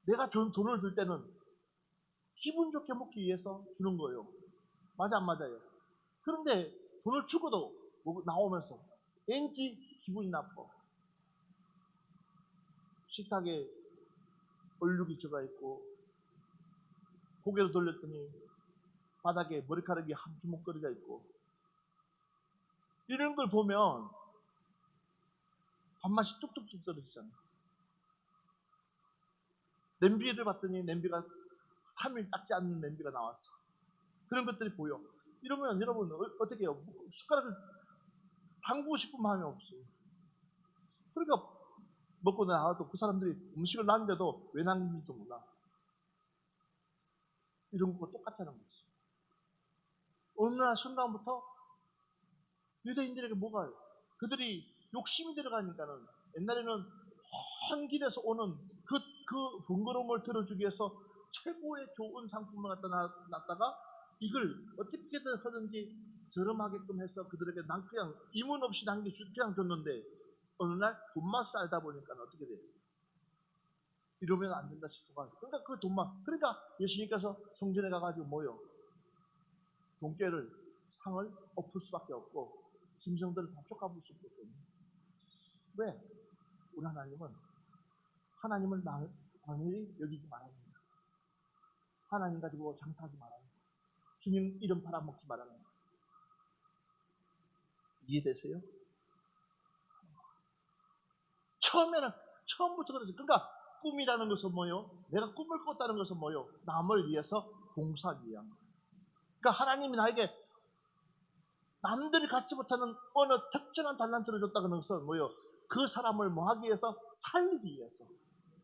내가 돈을 줄 때는 기분 좋게 먹기 위해서 주는 거예요. 맞아 안 맞아요? 그런데 돈을 주고도 나오면서 왠지 기분이 나빠. 식탁에 얼룩이 들어가 있고 고개를 돌렸더니 바닥에 머리카락이 한 주먹 떨어져 있고 이런 걸 보면 밥맛이 뚝뚝뚝 떨어지잖아요. 냄비를 봤더니 냄비가 3일 닦지 않는 냄비가 나왔어. 그런 것들이 보여. 이러면 여러분 어떻게 해요? 숟가락을 담그고 싶은 마음이 없어요. 그러니까 먹고 나와도 그 사람들이 음식을 남겨도 왜 남긴지도 몰라. 이런 거 똑같다는 거지. 어느 날 순간부터 유대인들에게 뭐가 그들이 욕심이 들어가니까는 옛날에는 먼 길에서 오는 그 번거로움을 들어주기 위해서 최고의 좋은 상품을 갖다 놨다가 이걸 어떻게든 하든지 저렴하게끔 해서 그들에게 난 그냥 이문 없이 그냥 줬는데 어느 날 돈맛을 알다 보니까 어떻게 돼요? 이러면 안 된다 싶어가지고 그러니까 그 돈맛 그러니까 예수님께서 성전에 가가지고 뭐요? 돈깨를 상을 엎을 수밖에 없고 짐승들을 다 쫓아볼 수 없거든요. 왜? 우리 하나님을 당연히 여기지 말아야 합니다. 하나님 가지고 장사하지 말아야 합니다. 주님 이름 팔아먹지 말아야 합니다. 이해되세요? 처음부터 그러죠. 그러니까 꿈이라는 것은 뭐요? 내가 꿈을 꿨다는 것은 뭐요? 남을 위해서 봉사하기 위한 거예요. 그러니까 하나님이 나에게 남들이 갖지 못하는 어느 특정한 달란트를 줬다는 것은 뭐요? 그 사람을 뭐 하기 위해서? 살리기 위해서.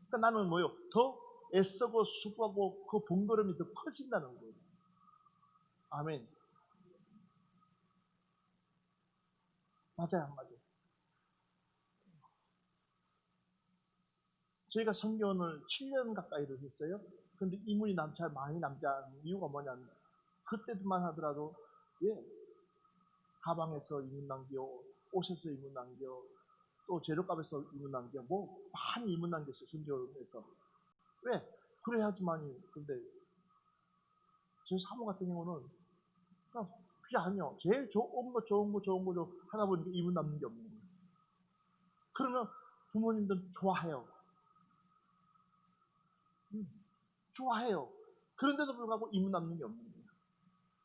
그러니까 나는 뭐요? 더 애쓰고 수고하고 그 번거로움이 더 커진다는 거예요. 아멘. 맞아요, 안 맞아요? 저희가 성교원을 7년 가까이를 했어요. 근데 이문이 많이 남지 않은 이유가 뭐냐면 그때만 하더라도 예, 가방에서 이문 남겨, 옷에서 이문 남겨, 또 재료값에서 이문 남겨, 뭐 많이 이문 남겼어요. 성교원에서. 왜? 그래야지만이. 근데 저희 사모 같은 경우는 그게 아니요. 제일 좋은 거 하다 보니까 이문 남는 게 없는 거예요. 그러면 부모님들 좋아해요. 좋아해요. 그런데도 불구하고 이문 남는 게 없는 거예요.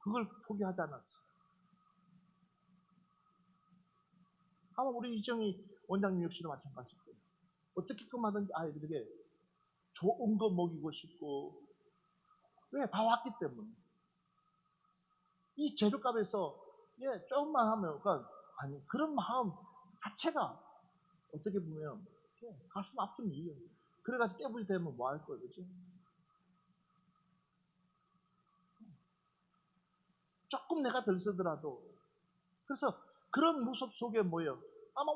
그걸 포기하지 않았어요. 아마 우리 이정희 원장님 역시도 마찬가지일 거예요. 어떻게끔 하든지 아이들에게 좋은 거 먹이고 싶고, 왜? 봐왔기 때문에. 이 재료값에서 조금만 하면, 그러니까 아니 그런 마음 자체가 어떻게 보면 가슴 아픈 이유예요. 그래가지고 깨부리 되면 뭐 할 거예요, 그죠? 조금 내가 덜 쓰더라도. 그래서 그런 모습 속에 뭐예요? 아마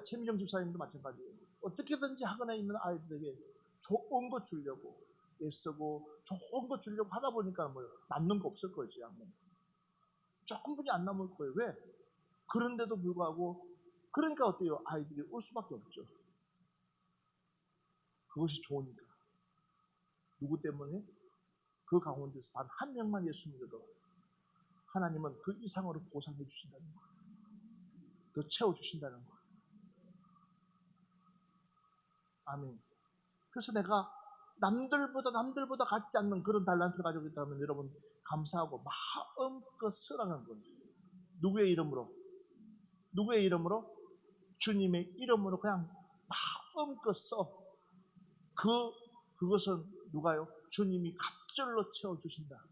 최미정 집사님도 마찬가지예요. 어떻게든지 학원에 있는 아이들에게 좋은 거 주려고 애쓰고 좋은 거 주려고 하다 보니까 뭐예요? 남는 거 없을 거예요, 아마. 조금뿐이 안 남을 거예요. 왜? 그런데도 불구하고, 그러니까 어때요? 아이들이 올 수밖에 없죠. 그것이 좋으니까. 누구 때문에? 그 가운데서 단 한 명만 예수 믿어도 하나님은 그 이상으로 보상해 주신다는 거예요. 더 채워주신다는 거예요. 아멘. 그래서 내가 남들보다 갖지 않는 그런 달란트를 가지고 있다면 여러분 감사하고 마음껏 쓰라는 거예요. 누구의 이름으로? 누구의 이름으로? 주님의 이름으로 그냥 마음껏 써. 그것은 누가요? 주님이 갑절로 채워주신다.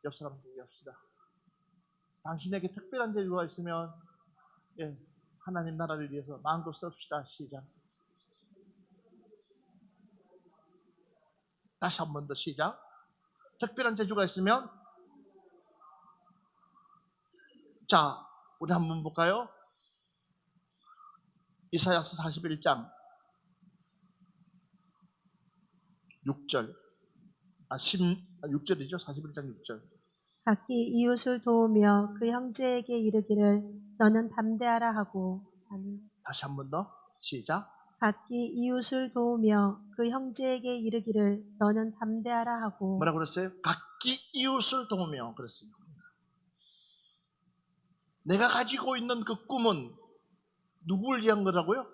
옆 사람들 얘기합시다. 당신에게 특별한 재주가 있으면 하나님 나라를 위해서 마음껏 씁시다. 시작. 다시 한 번 더 시작. 특별한 재주가 있으면, 자, 우리 한번 볼까요? 이사야서 41장 6절. 6절이죠. 41장 6절. 각기 이웃을 도우며 그 형제에게 이르기를 너는 담대하라 하고. 아멘. 다시 한 번 더 시작. 각기 이웃을 도우며 그 형제에게 이르기를 너는 담대하라 하고. 뭐라고 그랬어요? 각기 이웃을 도우며 그랬어요. 내가 가지고 있는 그 꿈은 누구를 위한 거라고요?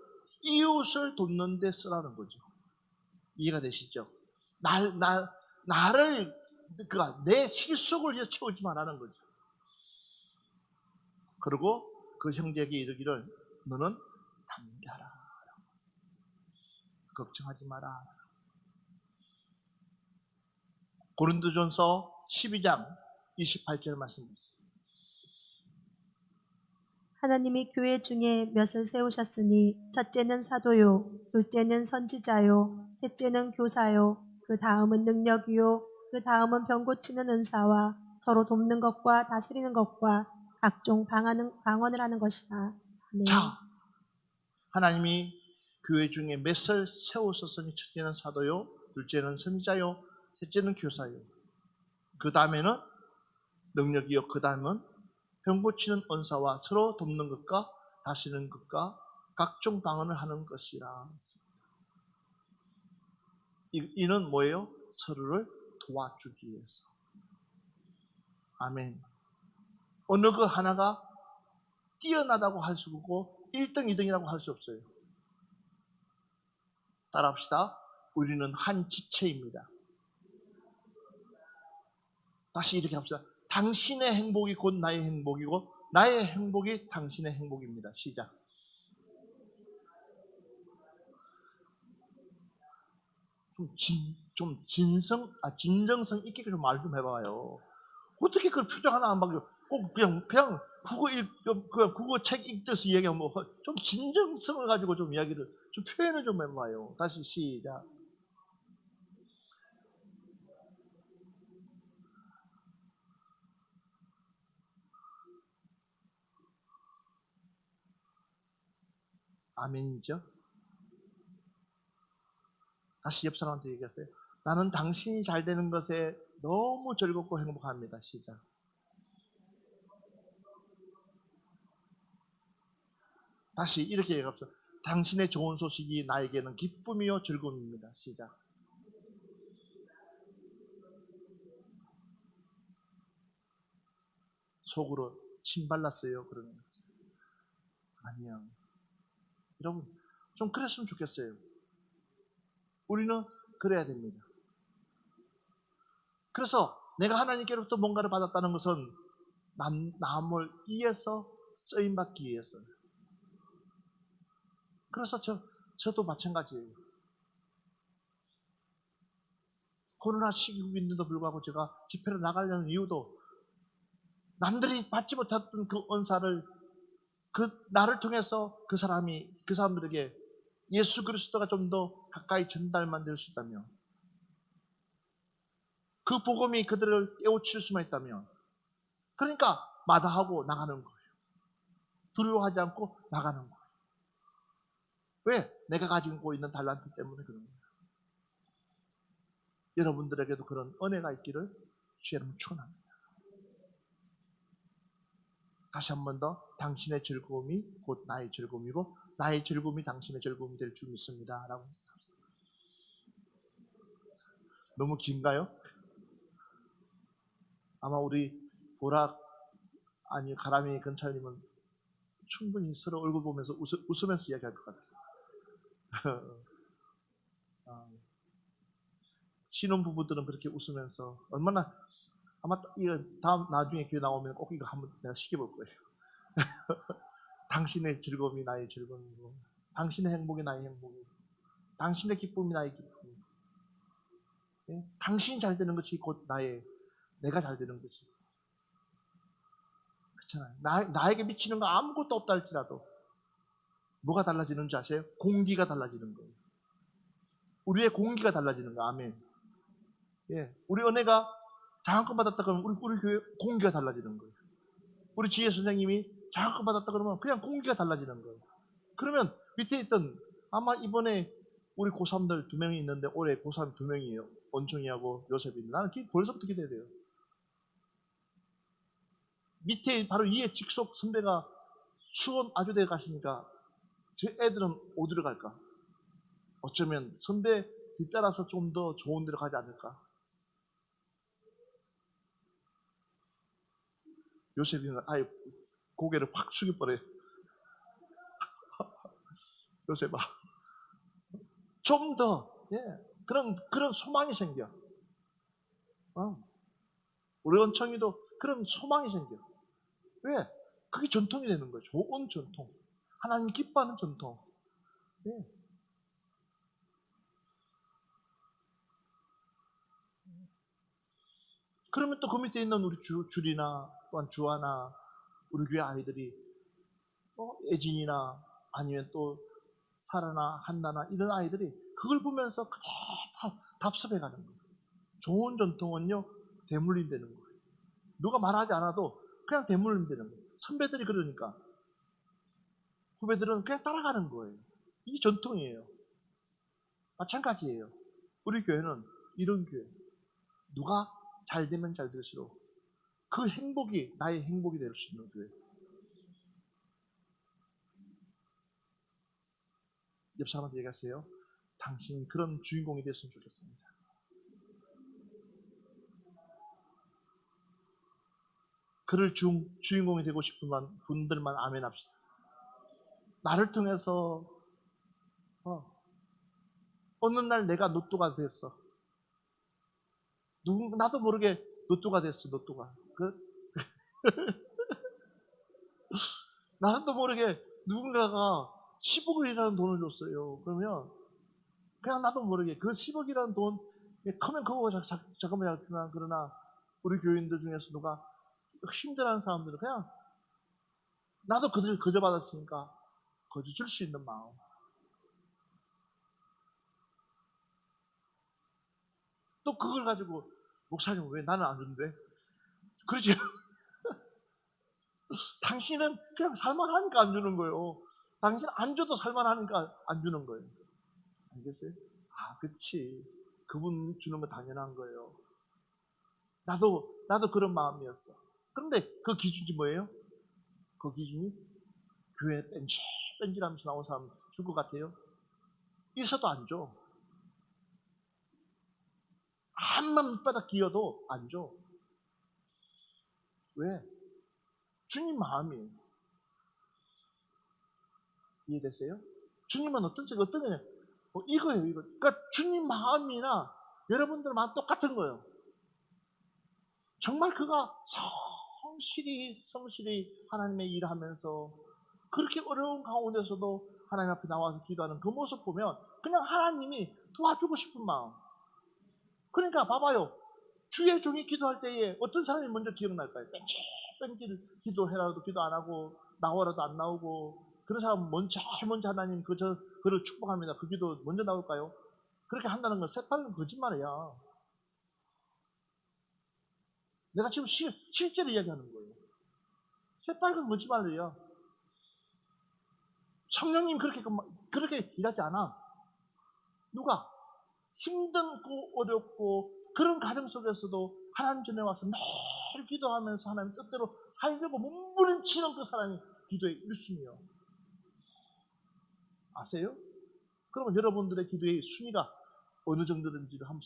이웃을 돕는 데 쓰라는 거죠. 이해가 되시죠? 나를 내 실속을 위해서 채우지 말라는 거죠. 그리고 그 형제에게 이르기를 너는 담대하라. 걱정하지 마라. 고린도전서 12장 28절 말씀입니다. 하나님이 교회 중에 몇을 세우셨으니 첫째는 사도요, 둘째는 선지자요, 셋째는 교사요, 그 다음은 능력이요, 그 다음은 병 고치는 은사와 서로 돕는 것과 다스리는 것과 각종 방언을 하는 것이다. 아멘. 자, 하나님이 교회 중에 몇을 세우셨으니 첫째는 사도요, 둘째는 선지자요, 셋째는 교사요, 그 다음에는 능력이요, 그 다음은 병 고치는 은사와 서로 돕는 것과 다스리는 것과 각종 방언을 하는 것이라. 이는 뭐예요? 서로를 도와주기 위해서. 아멘. 어느 그 하나가 뛰어나다고 할 수 없고 1등, 2등이라고 할 수 없어요. 따라합시다. 우리는 한 지체입니다. 다시 이렇게 합시다. 당신의 행복이 곧 나의 행복이고 나의 행복이 당신의 행복입니다. 시작. 진정성 있게 좀 말 좀 해봐요. 어떻게 그 표정 하나 안 바뀌어? 꼭 그냥 국어 책 읽듯이 얘기하면 좀 진정성을 가지고 좀 이야기를, 좀 표현을 좀 해봐요. 다시 시작. 아멘이죠? 다시 옆 사람한테 얘기했어요. 나는 당신이 잘 되는 것에 너무 즐겁고 행복합니다. 시작. 다시 이렇게 얘기합시다. 당신의 좋은 소식이 나에게는 기쁨이요 즐거움입니다. 시작. 속으로 침 발랐어요. 그러면 아니요. 여러분 좀 그랬으면 좋겠어요. 우리는 그래야 됩니다. 그래서 내가 하나님께로부터 뭔가를 받았다는 것은 남을 위해서 쓰임받기 위해서. 그래서 저도 마찬가지예요. 코로나 시국인데도 불구하고 제가 집회를 나가려는 이유도 남들이 받지 못했던 그 은사를 나를 통해서 그 사람들에게 예수 그리스도가 좀 더 가까이 전달만 될 수 있다면, 그 복음이 그들을 깨우칠 수만 있다면, 그러니까 마다하고 나가는 거예요. 두려워하지 않고 나가는 거예요. 왜? 내가 가지고 있는 달란트 때문에 그런 거예요. 여러분들에게도 그런 은혜가 있기를 주의 이름으로 축원합니다. 다시 한 번 더, 당신의 즐거움이 곧 나의 즐거움이고 나의 즐거움이 당신의 즐거움이 될 줄 믿습니다 라고. 너무 긴가요? 아마 우리 보락 아니 가람이 근찰님은 충분히 서로 얼굴 보면서 웃으면서 이야기할 것 같아요. 신혼부부들은 그렇게 웃으면서 얼마나, 아마 이거 다음 나중에 교회 나오면 꼭 이거 한번 내가 시켜볼 거예요. 당신의 즐거움이 나의 즐거움이고 당신의 행복이 나의 행복이고 당신의 기쁨이 나의 기쁨이고, 예? 당신이 잘 되는 것이 곧 내가 잘 되는 것이. 그렇잖아요. 나에게 미치는 거 아무것도 없다 할지라도 뭐가 달라지는 줄 아세요? 공기가 달라지는 거예요. 우리의 공기가 달라지는 거. 아멘. 예, 우리 은혜가 장학금 받았다 그러면 우리 교회 공기가 달라지는 거예요. 우리 지혜 선생님이 장학금 받았다 그러면 그냥 공기가 달라지는 거예요. 그러면 밑에 있던, 아마 이번에 우리 고3들 2명이 있는데 올해 고3 2명이에요. 원종이하고 요셉이. 나는 벌써부터 기대돼요. 밑에 바로 위에 직속 선배가 수원 아주대에 가시니까 제 애들은 어디로 갈까? 어쩌면 선배 뒤따라서 좀 더 좋은 데로 가지 않을까? 요셉이는 아예 고개를 확 숙여버려요. 요셉아, 좀 더, 예, 그런 소망이 생겨. 우리 원청이도 그런 소망이 생겨. 왜? 그게 전통이 되는 거예요. 좋은 전통. 하나님 기뻐하는 전통. 예. 그러면 또 그 밑에 있는 우리 줄이나 또한 주하나 우리 교회 아이들이 애진이나 아니면 또 사라나 한나나 이런 아이들이 그걸 보면서 그대로 답습해 가는 거예요. 좋은 전통은요 대물림되는 거예요. 누가 말하지 않아도 그냥 대물림되는 거예요. 선배들이 그러니까 후배들은 그냥 따라가는 거예요. 이게 전통이에요. 마찬가지예요. 우리 교회는 이런 교회. 누가 잘 되면 잘 될수록 그 행복이 나의 행복이 될 수 있는 교회. 옆 사람한테 얘기하세요. 당신이 그런 주인공이 됐으면 좋겠습니다. 그를 주인공이 되고 싶은 분들만 아멘 합시다. 나를 통해서 어느 날 내가 노또가 됐어. 나도 모르게 노또가 됐어. 노또가. 나도 모르게 누군가가 10억이라는 돈을 줬어요. 그러면 그냥 나도 모르게 그 10억이라는 돈 크면 그거 잠깐만 그러나 우리 교인들 중에서 누가 힘들어하는 사람들은 그냥 나도 그들 거저 받았으니까 거저 줄 수 있는 마음. 또 그걸 가지고 목사님 왜 나는 안 준대? 그렇지. 당신은 그냥 살만하니까 안 주는 거예요. 당신 안 줘도 살만하니까 안 주는 거예요. 알겠어요? 아, 그치. 그분 주는 거 당연한 거예요. 나도 그런 마음이었어. 그런데 그 기준이 뭐예요? 그 기준이 교회 뺀질뺀질하면서 나온 사람 줄 것 같아요? 있어도 안 줘. 한만 밑바닥 기어도 안 줘. 왜? 주님 마음이에요. 이해되세요? 주님은 어떤 거냐? 이거예요, 이거. 그러니까 주님 마음이나 여러분들 마음 똑같은 거예요. 정말 그가 성실히 하나님의 일을 하면서 그렇게 어려운 가운데서도 하나님 앞에 나와서 기도하는 그 모습 보면 그냥 하나님이 도와주고 싶은 마음. 그러니까 봐봐요. 주의 종이 기도할 때에 어떤 사람이 먼저 기억날까요? 뺀질 기도해라도 기도 안 하고 나와라도 안 나오고 그런 사람은 제일 먼저 하나님 그를 축복합니다. 그 기도 먼저 나올까요? 그렇게 한다는 건 새빨간 거짓말이야. 내가 지금 실제로 이야기하는 거예요. 새빨간 거짓말이야. 성령님 그렇게 일하지 않아. 누가? 힘든고 어렵고 그런 가정 속에서도 하나님 전에 와서 매일 기도하면서 하나님 뜻대로 살려고 몸부림치는 그 사람이 기도의 1순위요. 아세요? 그러면 여러분들의 기도의 순위가 어느 정도인지를 한번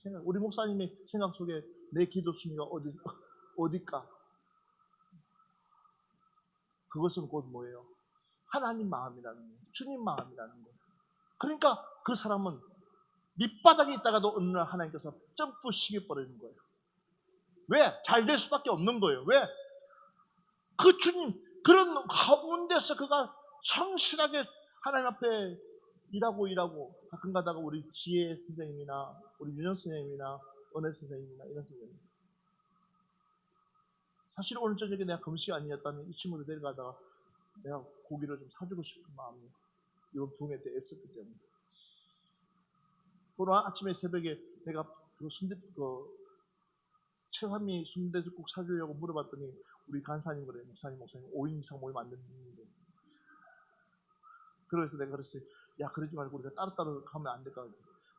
생각. 우리 목사님의 생각 속에 내 기도 순위가 어딜까? 그것은 곧 뭐예요? 하나님 마음이라는 거예요. 주님 마음이라는 거예요. 그러니까 그 사람은 밑바닥에 있다가도 어느 날 하나님께서 점프 시켜버리는 거예요. 왜? 잘 될 수밖에 없는 거예요. 왜? 그 주님, 그런 가운데서 그가 성실하게 하나님 앞에 일하고 가끔 가다가 우리 지혜 선생님이나 우리 윤영 선생님이나 은혜 선생님이나 이런 선생님. 사실 오늘 저녁에 내가 금식 아니었다면 이 친구들 데려가다가 내가 고기를 좀 사주고 싶은 마음이 이번 부흥회 때 애썼기 때문에. 오늘 아침에 새벽에 내가 최삼미 순대국국 사주려고 물어봤더니 우리 간사님 그래, 목사님 5인 이상 모이면 안 되는데. 그래서 내가 그랬어요. 야, 그러지 말고 우리가 따로따로 가면 안 될까?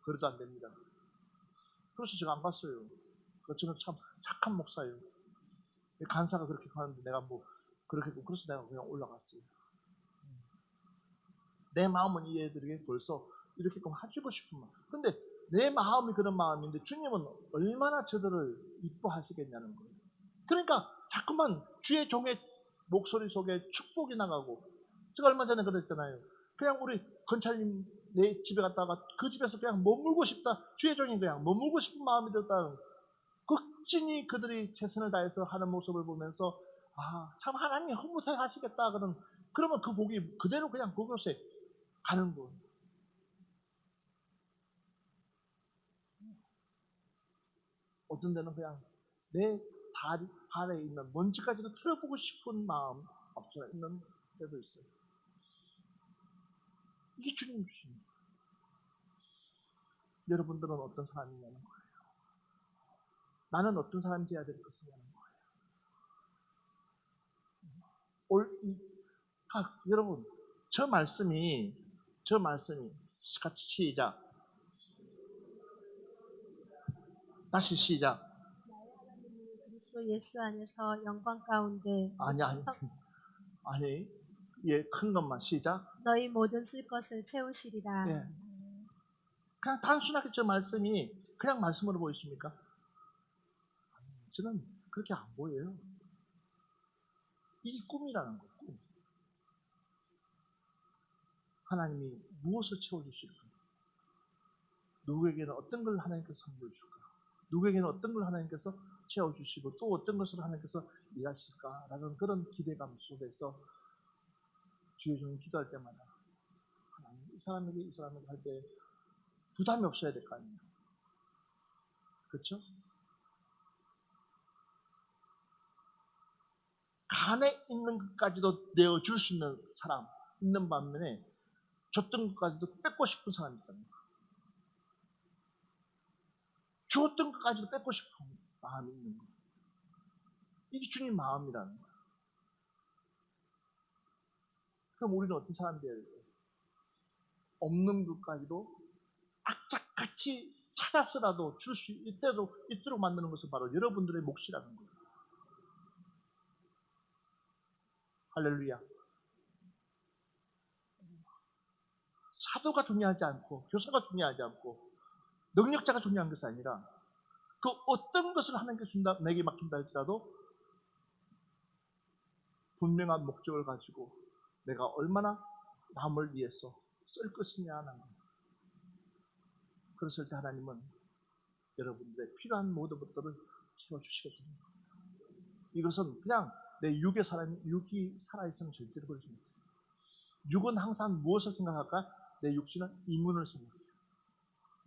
그래도 안 됩니다. 그래서 제가 안 갔어요. 저는 참 착한 목사예요. 간사가 그렇게 가는데 내가 그래서 내가 그냥 올라갔어요. 내 마음은 이해해드리게 벌써 이렇게끔 해주고 싶은 마음. 근데 내 마음이 그런 마음인데 주님은 얼마나 저들을 이뻐하시겠냐는 거예요. 그러니까 자꾸만 주의 종의 목소리 속에 축복이 나가고, 제가 얼마 전에 그랬잖아요. 그냥 우리 건찰님 내 집에 갔다가 그 집에서 그냥 머물고 싶다. 주의 종이 그냥 머물고 싶은 마음이 들었다는 극진히 그들이 최선을 다해서 하는 모습을 보면서 참 하나님이 흐뭇해 하시겠다. 그러면 그 복이 그대로 그냥 그곳에 가는 거예요. 어떤 데는 그냥 내 발에 있는 먼지까지도 털어보고 싶은 마음 없잖아 있는 때도 있어요. 이게 주님 주신 거예요. 여러분들은 어떤 사람이냐는 거예요. 나는 어떤 사람이 되어야 될 것이냐는 거예요. 여러분, 저 말씀이 같이 시작. 다시 시작. 그리스도 예수 안에서 영광 가운데 아니, 큰 것만 시작. 너희 모든 쓸 것을 채우시리라. 예. 그냥 단순하게 저 말씀이 그냥 말씀으로 보이십니까? 저는 그렇게 안 보여요. 이게 꿈이라는 거예요. 꿈. 하나님이 무엇을 채워주실까? 누구에게는 어떤 걸 하나님께서 선물해 줄까? 누구에게는 어떤 걸 하나님께서 채워주시고 또 어떤 것을 하나님께서 일하실까라는 그런 기대감 속에서 주의 종이 기도할 때마다 하나님 이 사람에게 할 때 부담이 없어야 될 거 아니에요. 그렇죠? 간에 있는 것까지도 내어줄 수 있는 사람 있는 반면에 줬던 것까지도 뺏고 싶은 사람이 있다는 거예요. 주었던 것까지도 뺏고 싶은 마음이 있는 거예요. 이게 주님 마음이라는 거예요. 그럼 우리는 어떤 사람이 되어야 될까요? 없는 것까지도 악착같이 찾아서라도 줄 수 있도록 만드는 것은 바로 여러분들의 몫이라는 거예요. 할렐루야. 사도가 중요하지 않고 교사가 중요하지 않고 능력자가 중요한 것이 아니라 그 어떤 것을 하나님께 준다, 내게 맡긴다 할지라도 분명한 목적을 가지고 내가 얼마나 남을 위해서 쓸 것이냐 하는 거예요. 그랬을 때 하나님은 여러분들의 필요한 모든 것들을 채워주시거든요. 이것은 그냥 내 육이 살아있으면 절대로 그러지 못해요. 육은 항상 무엇을 생각할까? 내 육신은 이문을 생각해요.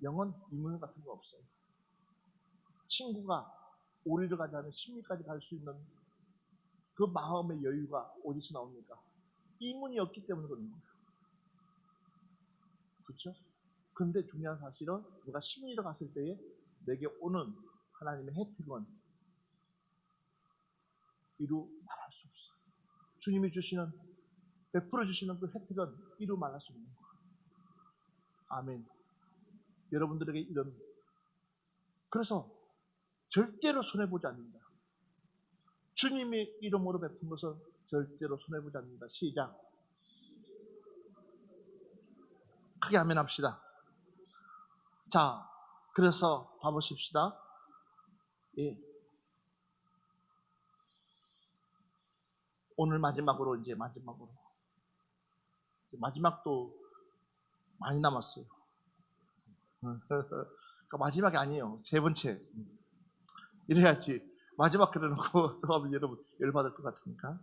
영은 이문 같은 거 없어요. 친구가 오리를 가자면 심리까지 갈 수 있는 그 마음의 여유가 어디서 나옵니까? 이문이 없기 때문에 그런 거예요. 그렇죠? 근데 중요한 사실은 내가 심리를 갔을 때에 내게 오는 하나님의 혜택은 이루 말할 수 없어요. 주님이 주시는, 베풀어 주시는 그 혜택은 이루 말할 수 없는 거예요. 아멘. 여러분들에게 이런, 그래서 절대로 손해보지 않는다. 주님의 이름으로 베푼 것은 절대로 손해보지 않는다. 시작. 크게 아멘 합시다. 자, 그래서 봐보십시다. 예. 오늘 마지막으로 마지막도 많이 남았어요. 그러니까 마지막이 아니에요. 세 번째. 이래야지. 마지막 그려놓고 또 하면 여러분 열받을 것 같으니까.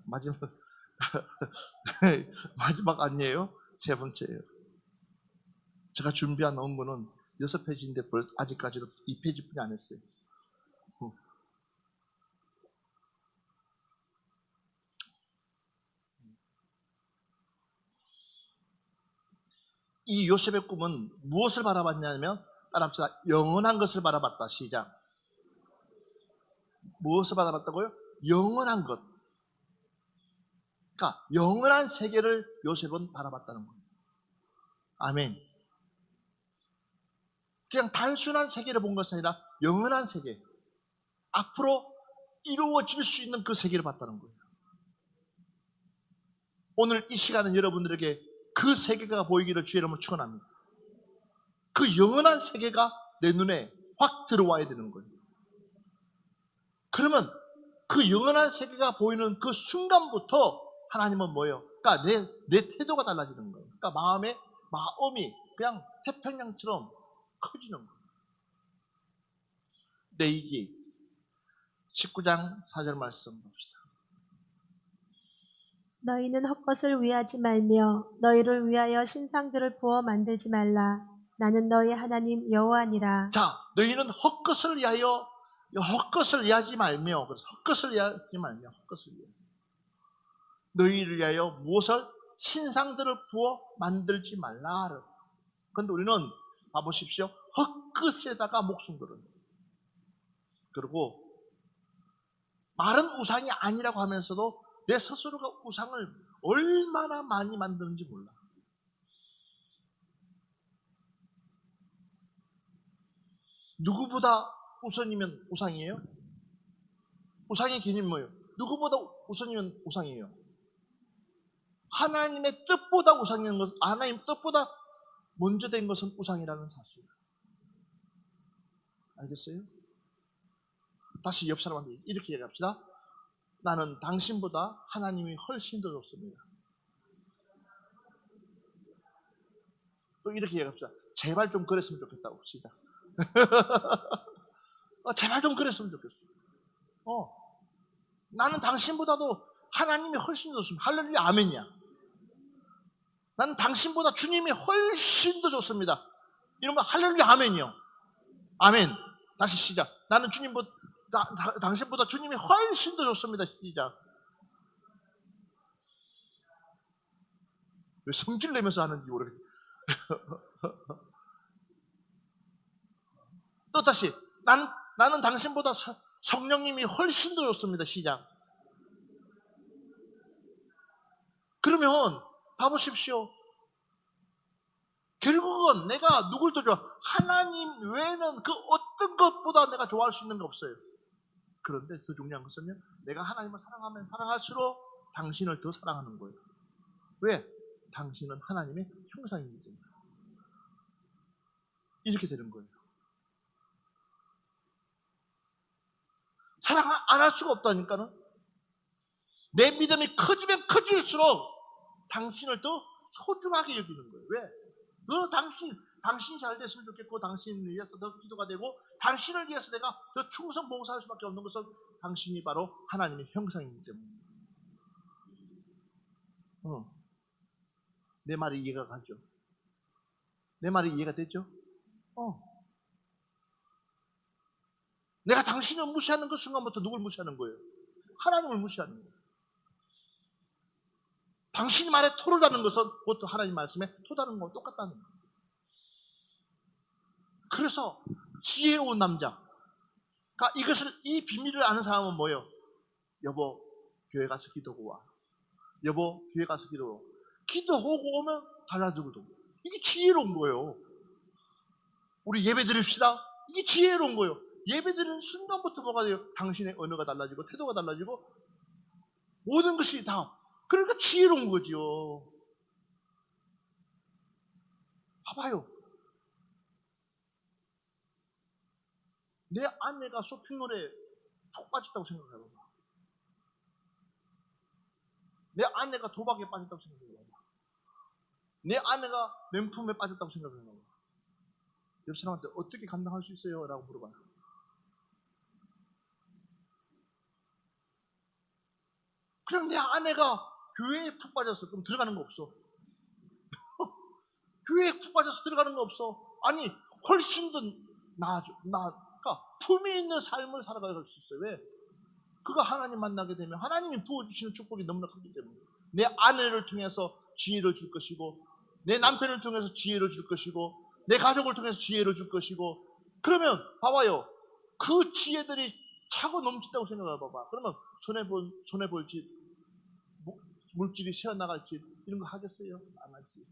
마지막 아니에요. 세 번째예요. 제가 준비한 논문은 6페이지인데 아직까지도 2페이지뿐이 안 했어요. 이 요셉의 꿈은 무엇을 바라봤냐면, 따라합시다. 영원한 것을 바라봤다. 시작. 무엇을 바라봤다고요? 영원한 것. 그러니까 영원한 세계를 요셉은 바라봤다는 거예요. 아멘. 그냥 단순한 세계를 본 것이 아니라 영원한 세계, 앞으로 이루어질 수 있는 그 세계를 봤다는 거예요. 오늘 이 시간은 여러분들에게 그 세계가 보이기를 주의 이름으로 축원합니다. 그 영원한 세계가 내 눈에 확 들어와야 되는 거예요. 그러면 그 영원한 세계가 보이는 그 순간부터 하나님은 뭐예요? 그러니까 내 태도가 달라지는 거예요. 그러니까 마음이 그냥 태평양처럼 커지는 거예요. 레위기 19장 4절 말씀 봅시다. 너희는 헛것을 위하지 말며 너희를 위하여 신상들을 부어 만들지 말라. 나는 너희 하나님 여호와니라. 자, 너희는 헛것을 위하지 말며, 그래서 헛것을 위하지 말며, 헛것을 위하여. 너희를 위하여 무엇을? 신상들을 부어 만들지 말라. 그런데 우리는 봐보십시오. 헛것에다가 목숨 걸어요. 그리고 말은 우상이 아니라고 하면서도 내 스스로가 우상을 얼마나 많이 만드는지 몰라. 누구보다 우선이면 우상이에요? 우상의 개념이 뭐예요? 누구보다 우선이면 우상이에요. 하나님의 뜻보다 우상인 것, 하나님 뜻보다 먼저 된 것은 우상이라는 사실. 알겠어요? 다시 옆 사람한테 이렇게 얘기합시다. 나는 당신보다 하나님이 훨씬 더 좋습니다. 또 이렇게 얘기합시다. 제발 좀 그랬으면 좋겠다고. 시작. 제발 좀 그랬으면 좋겠어. 나는 당신보다도 하나님이 훨씬 더 좋습니다. 할렐루야, 아멘이야. 나는 당신보다 주님이 훨씬 더 좋습니다. 이러면 할렐루야, 아멘이요. 아멘. 다시 시작. 나는 당신보다 주님이 훨씬 더 좋습니다. 시작. 왜 성질 내면서 하는지 모르겠어요. 또 다시. 나는 당신보다 성령님이 훨씬 더 좋습니다. 시작. 그러면 봐보십시오. 결국은 내가 누굴 더 좋아? 하나님 외에는 그 어떤 것보다 내가 좋아할 수 있는 게 없어요. 그런데 더 중요한 것은요, 내가 하나님을 사랑하면 사랑할수록 당신을 더 사랑하는 거예요. 왜? 당신은 하나님의 형상이기 때문에. 이렇게 되는 거예요. 사랑 안 할 수가 없다니까는. 내 믿음이 커지면 커질수록 당신을 더 소중하게 여기는 거예요. 왜? 당신이 잘 됐으면 좋겠고 당신을 위해서 더 기도가 되고 당신을 위해서 내가 더 충성 봉사할 수밖에 없는 것은 당신이 바로 하나님의 형상이기 때문입니다. 내 말이 이해가 가죠? 내 말이 이해가 되죠? 내가 당신을 무시하는 그 순간부터 누굴 무시하는 거예요? 하나님을 무시하는 거예요. 당신이 말에 토를 다는 것은 그것도 하나님 말씀에 토 다는 거와 똑같다는 거예요. 그래서 지혜로운 남자, 그러니까 이 비밀을 아는 사람은 뭐예요? 여보, 교회 가서 기도하고 와. 여보, 교회 가서 기도하고 와. 기도하고 오면 달라지거든. 이게 지혜로운 거예요. 우리 예배 드립시다. 이게 지혜로운 거예요. 예배 드리는 순간부터 뭐가 돼요? 당신의 언어가 달라지고 태도가 달라지고 모든 것이 다. 그러니까 지혜로운 거지요. 봐봐요. 내 아내가 쇼핑몰에 푹 빠졌다고 생각해봐. 내 아내가 도박에 빠졌다고 생각해봐. 내 아내가 명품에 빠졌다고 생각해봐. 옆 사람한테 어떻게 감당할 수 있어요? 라고 물어봐요. 그냥 내 아내가 교회에 푹 빠졌어. 그럼 들어가는 거 없어. 교회에 푹 빠져서 들어가는 거 없어. 아니, 훨씬 더 나아져. 그러니까 품이 있는 삶을 살아갈 수 있어요. 왜? 그가 하나님 만나게 되면 하나님이 부어주시는 축복이 너무나 크기 때문에 내 아내를 통해서 지혜를 줄 것이고 내 남편을 통해서 지혜를 줄 것이고 내 가족을 통해서 지혜를 줄 것이고 그러면 봐봐요. 그 지혜들이 차고 넘친다고 생각해 봐봐. 그러면 손해볼 짓, 물질이 새어나갈 짓 이런 거 하겠어요? 안 하지.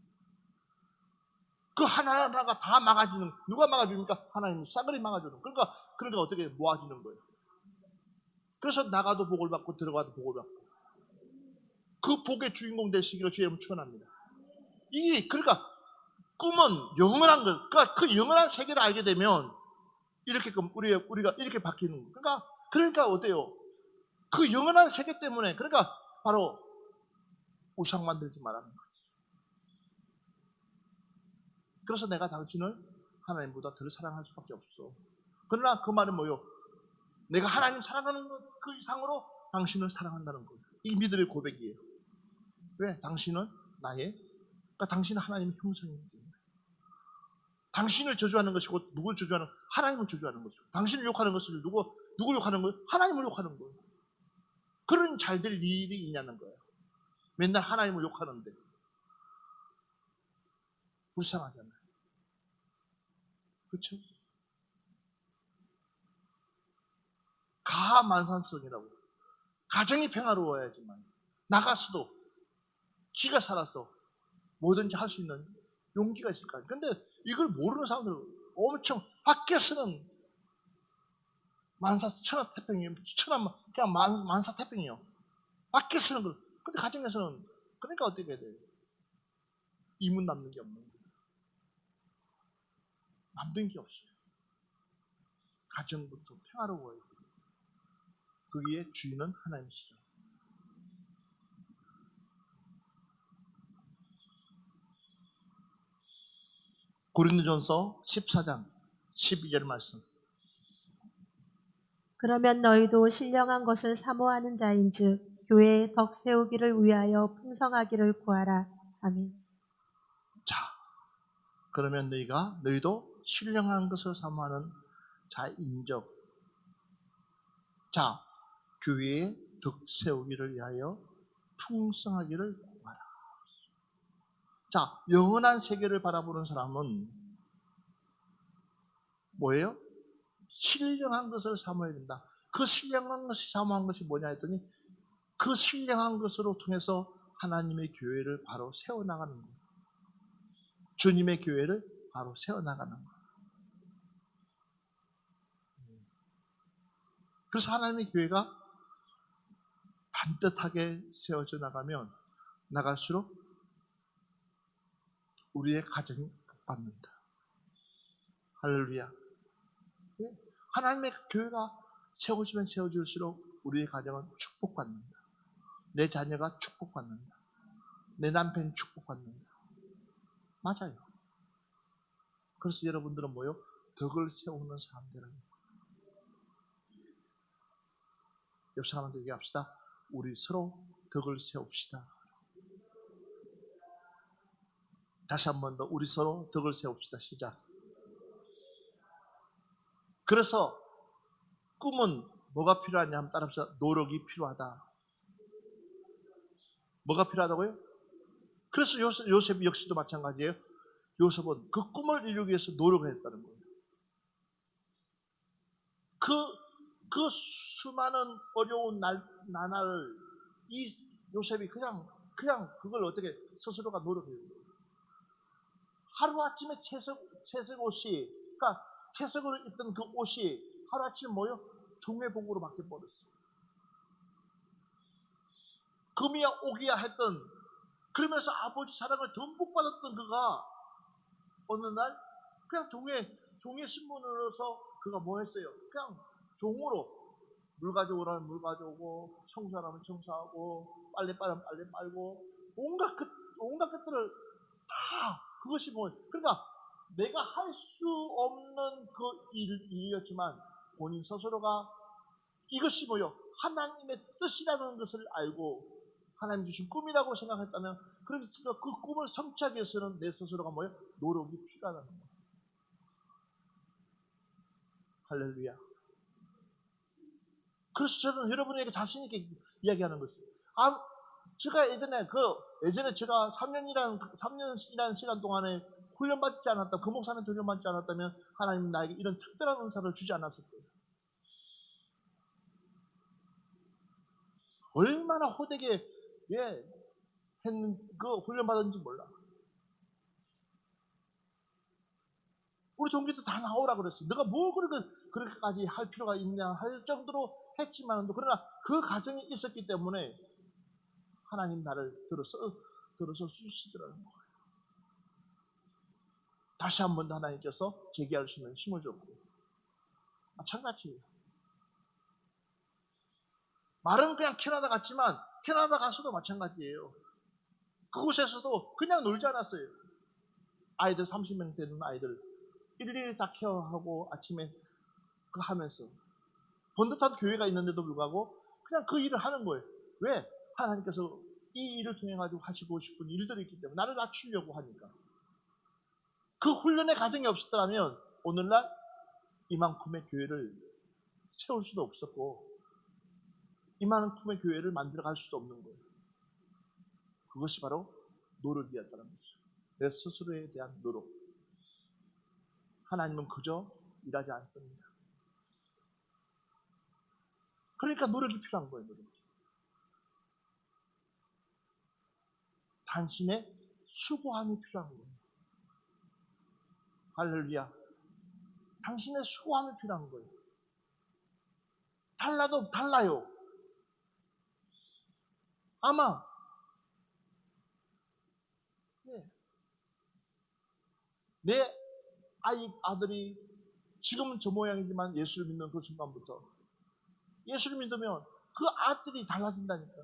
그 하나하나가 다 막아지는, 누가 막아줍니까? 하나님이 싸그리 막아주는. 그러니까 어떻게 모아지는 거예요. 그래서 나가도 복을 받고 들어가도 복을 받고 그 복의 주인공 되시기를 주의 이름 축원합니다. 그러니까 꿈은 영원한 것. 그러니까 그 영원한 세계를 알게 되면 이렇게끔 우리가 이렇게 바뀌는 거예요. 그러니까 어때요? 그 영원한 세계 때문에 그러니까 바로 우상 만들지 말라는 거지. 그래서 내가 당신을 하나님보다 덜 사랑할 수밖에 없어. 그러나 그 말은 뭐요? 내가 하나님 사랑하는 것 그 이상으로 당신을 사랑한다는 거예요. 이 믿음의 고백이에요. 왜? 당신은 그러니까 당신은 하나님의 형상이기 때문에. 당신을 저주하는 것이고 누굴 저주하는? 하나님을 저주하는 것이고. 당신을 욕하는 것을 누굴 욕하는 거예요? 하나님을 욕하는 거예요. 그런 잘 될 일이 있냐는 거예요. 맨날 하나님을 욕하는데 불쌍하잖아요. 그렇죠? 가만산성이라고. 가정이 평화로워야지만 나가서도 기가 살아서 뭐든지 할 수 있는 용기가 있을까요? 근데 이걸 모르는 사람들 엄청 밖에서는 천하태평이에요. 그냥 만사태평이에요. 밖에서는 근데 가정에서는 그러니까 어떻게 해야 돼요? 이문 남는 게 없는 거예요. 남는 게 없어요. 가정부터 평화로워야 돼요. 거기에 주인은 하나님이시죠. 고린도전서 14장 12절 말씀. 그러면 너희도 신령한 것을 사모하는 자인즉 교회의 덕 세우기를 위하여 풍성하기를 구하라. 아멘. 자, 그러면 너희도 신령한 것을 사모하는 자인즉 자, 교회의 덕 세우기를 위하여 풍성하기를 구하라. 자, 영원한 세계를 바라보는 사람은 뭐예요? 신령한 것을 사모해야 된다. 그 신령한 것이 사모한 것이 뭐냐 했더니 그 신령한 것으로 통해서 하나님의 교회를 바로 세워나가는 거예요. 주님의 교회를 바로 세워나가는 거예요. 그래서 하나님의 교회가 반듯하게 세워져 나갈수록 우리의 가정이 복받는다. 할렐루야. 하나님의 교회가 세워지면 세워질수록 우리의 가정은 축복받는다. 내 자녀가 축복받는다. 내 남편이 축복받는다. 맞아요. 그래서 여러분들은 뭐요? 덕을 세우는 사람들은 옆 사람한테 얘기합시다. 우리 서로 덕을 세웁시다. 다시 한 번 더 우리 서로 덕을 세웁시다. 시작. 그래서 꿈은 뭐가 필요하냐 하면 따라합시다. 노력이 필요하다. 뭐가 필요하다고요? 그래서 요셉 역시도 마찬가지예요. 요셉은 그 꿈을 이루기 위해서 노력을 했다는 거예요. 그 수많은 어려운 나날을 이 요셉이 그냥 그걸 어떻게 스스로가 노력해요. 하루아침에 채색 옷이, 그러니까 채색으로 입던 그 옷이 하루아침에 뭐요? 종회복으로 바뀌어버렸어요. 금이야 옥이야 했던, 그러면서 아버지 사랑을 듬뿍 받았던 그가 어느 날 그냥 종의 신분으로서 그가 뭐 했어요? 그냥 종으로 물 가져오라면 물 가져오고 청소하라면 청소하고 빨래 빨면 빨래 빨고 온갖 것들을 다 그것이 뭐, 그러니까 내가 할 수 없는 그 일이었지만 본인 스스로가 이것이 뭐요? 하나님의 뜻이라는 것을 알고 하나님 주신 꿈이라고 생각했다면, 그러니까 그 꿈을 성취하기 위해서는 내 스스로가 뭐요? 노력이 필요하다는 거예요. 할렐루야. 그래서 저는 여러분에게 자신 있게 이야기하는 것이에요. 제가 예전에 제가 3년이라는 시간 동안에 훈련받지 않았다, 그 목사님한테 훈련받지 않았다면 하나님 나에게 이런 특별한 은사를 주지 않았을 거예요. 얼마나 호되게 그 훈련받았는지 몰라. 우리 동기도 다 나오라 그랬어요. 내가 뭐 그렇게까지 할 필요가 있냐 할 정도로 했지만도, 그러나 그 과정이 있었기 때문에 하나님 나를 들어서 쓰시더라는 거예요. 다시 한 번 더 하나님께서 제기할 수 있는 힘을 줬고, 마찬가지예요. 말은 그냥 캐나다 갔지만 캐나다 가서도 마찬가지예요. 그곳에서도 그냥 놀지 않았어요. 아이들 30명 되는 아이들 일일이 다 케어하고 아침에 그거 하면서 번듯한 교회가 있는데도 불구하고 그냥 그 일을 하는 거예요. 왜? 하나님께서 이 일을 통해 가지고 하시고 싶은 일들이 있기 때문에, 나를 낮추려고 하니까. 그 훈련의 과정이 없었다면 오늘날 이만큼의 교회를 세울 수도 없었고 이만큼의 교회를 만들어갈 수도 없는 거예요. 그것이 바로 노력이었다는 거죠. 내 스스로에 대한 노력. 하나님은 그저 일하지 않습니다. 그러니까 노력이 필요한 거예요. 노력. 당신의 수고함이 필요한 거예요. 할렐루야. 당신의 수고함이 필요한 거예요. 달라도 달라요. 아마 내 아들이 지금은 저 모양이지만 예수를 믿는 그 순간부터 예수를 믿으면 그 아들이 달라진다니까.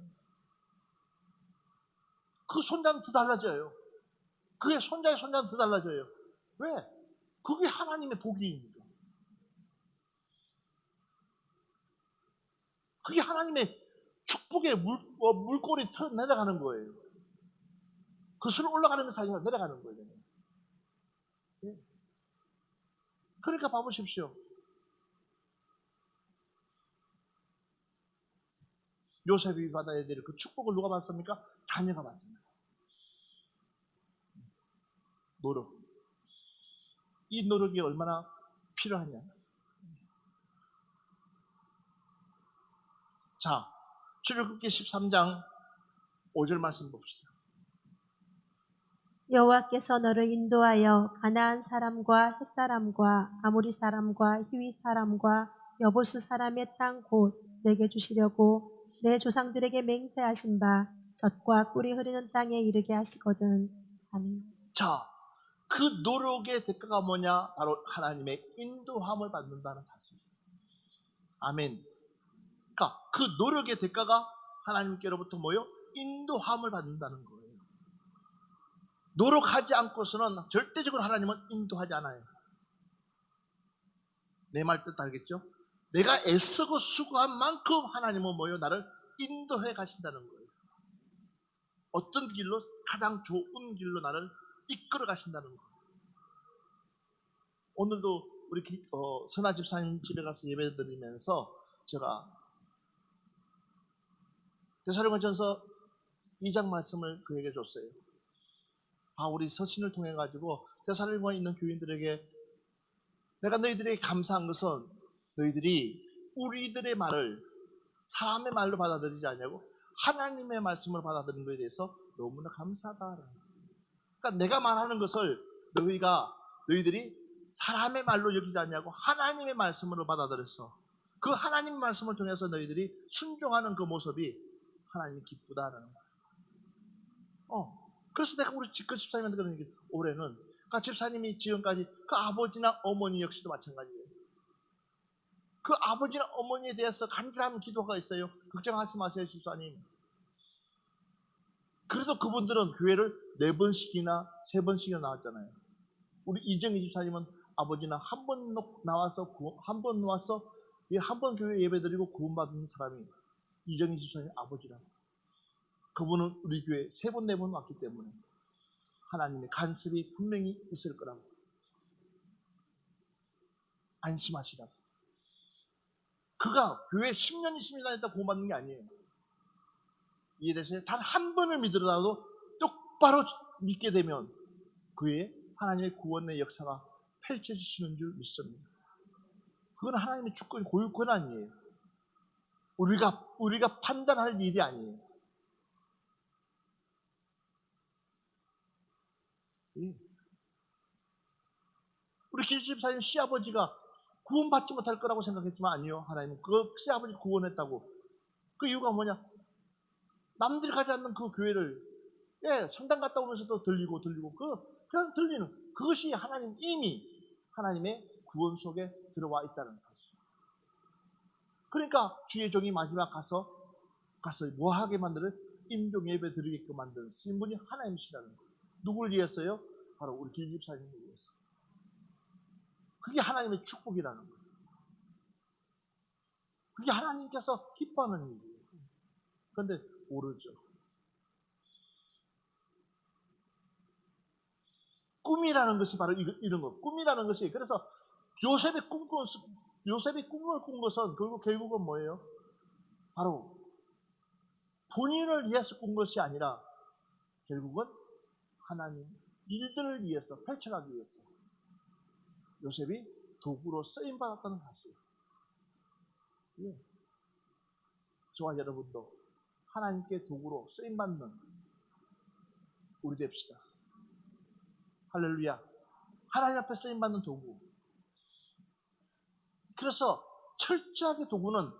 그 손자는 더 달라져요. 그의 손자의 손자는 더 달라져요. 왜? 그게 하나님의 복이니까. 그게 하나님의 축복의 물꼬리 터 내려가는 거예요. 그 술 올라가는 사이가 내려가는 거예요. 그러니까 봐보십시오. 요셉이 받아야 될 그 축복을 누가 받습니까? 자녀가 받습니다. 노력. 이 노력이 얼마나 필요하냐. 자, 출애굽기 13장 5절 말씀 봅시다. 여호와께서 너를 인도하여 가나안 사람과 헷 사람과 아모리 사람과 히위 사람과 여보수 사람의 땅 곧 내게 주시려고 내 조상들에게 맹세하신 바 젖과 꿀이 흐르는 땅에 이르게 하시거든. 아멘. 자, 그 노력의 대가가 뭐냐? 바로 하나님의 인도함을 받는다는 사실이에요. 아멘. 그러니까 그 노력의 대가가 하나님께로부터 뭐요? 인도함을 받는다는 거예요. 노력하지 않고서는 절대적으로 하나님은 인도하지 않아요. 내 말 뜻 알겠죠? 내가 애쓰고 수고한 만큼 하나님은 뭐예요? 나를 인도해 가신다는 거예요. 어떤 길로? 가장 좋은 길로 나를 이끌어 가신다는 거예요. 오늘도 우리 선아 집사님 집에 가서 예배 드리면서 제가 데살로니가전서 2장 말씀을 그에게 줬어요. 바울이 서신을 통해 가지고 데살로니가에 있는 교인들에게 내가 너희들에게 감사한 것은 너희들이 우리들의 말을 사람의 말로 받아들이지 않냐고 하나님의 말씀을 받아들인 것에 대해서 너무나 감사하다. 그러니까 내가 말하는 것을 너희들이 사람의 말로 여기지 않냐고 하나님의 말씀으로 받아들여서 그 하나님 말씀을 통해서 너희들이 순종하는 그 모습이 하나님이 기쁘다라는 거예요. 그래서 내가 우리 그 집사님한테 그런 얘기 올해는 그 집사님이 지금까지 그 아버지나 어머니 역시도 마찬가지예요. 그 아버지나 어머니에 대해서 간절한 기도가 있어요. 걱정하지 마세요, 집사님. 그래도 그분들은 교회를 4번씩이나 3번씩이나 나왔잖아요. 우리 이정희 집사님은 아버지나 한 번 나와서 한 번 교회 예배드리고 구원받은 사람이 이정희 집사님 아버지라. 그분은 우리 교회 3번, 4번 왔기 때문에 하나님의 간섭이 분명히 있을 거라고. 안심하시라고. 그가 교회 10년, 20년 다녔다 구원받는 게 아니에요. 이해되세요? 단 한 번을 믿으라도 똑바로 믿게 되면 그의 하나님의 구원의 역사가 펼쳐지시는 줄 믿습니다. 그건 하나님의 주권, 고유권 아니에요. 우리가 판단할 일이 아니에요. 우리 길집사님 시아버지가 구원받지 못할 거라고 생각했지만 아니요. 하나님은 그 시아버지 구원했다고. 그 이유가 뭐냐? 남들이 가지 않는 그 교회를 성당 갔다 오면서도 들리고 그냥 들리는 그것이 하나님 이미 하나님의 구원 속에 들어와 있다는 사실. 그러니까 주의 종이 마지막 가서 뭐하게 만드는 임종 예배 드리게끔 만드는 신분이 하나님이시라는 거예요. 누굴 위해서요? 바로 우리 길집사님을 위해서. 그게 하나님의 축복이라는 거예요. 그게 하나님께서 기뻐하는 일이에요. 그런데 모르죠. 꿈이라는 것이 바로 이런 거. 꿈이라는 것이 그래서 요셉이 꿈을 꾼 것은 결국은 뭐예요? 바로 본인을 위해서 꾼 것이 아니라 결국은 하나님 일들을 위해서 펼쳐가기 위해서 요셉이 도구로 쓰임받았다는 사실. 예. 저와 여러분도 하나님께 도구로 쓰임받는 우리 됩시다. 할렐루야. 하나님 앞에 쓰임받는 도구. 그래서 철저하게 도구는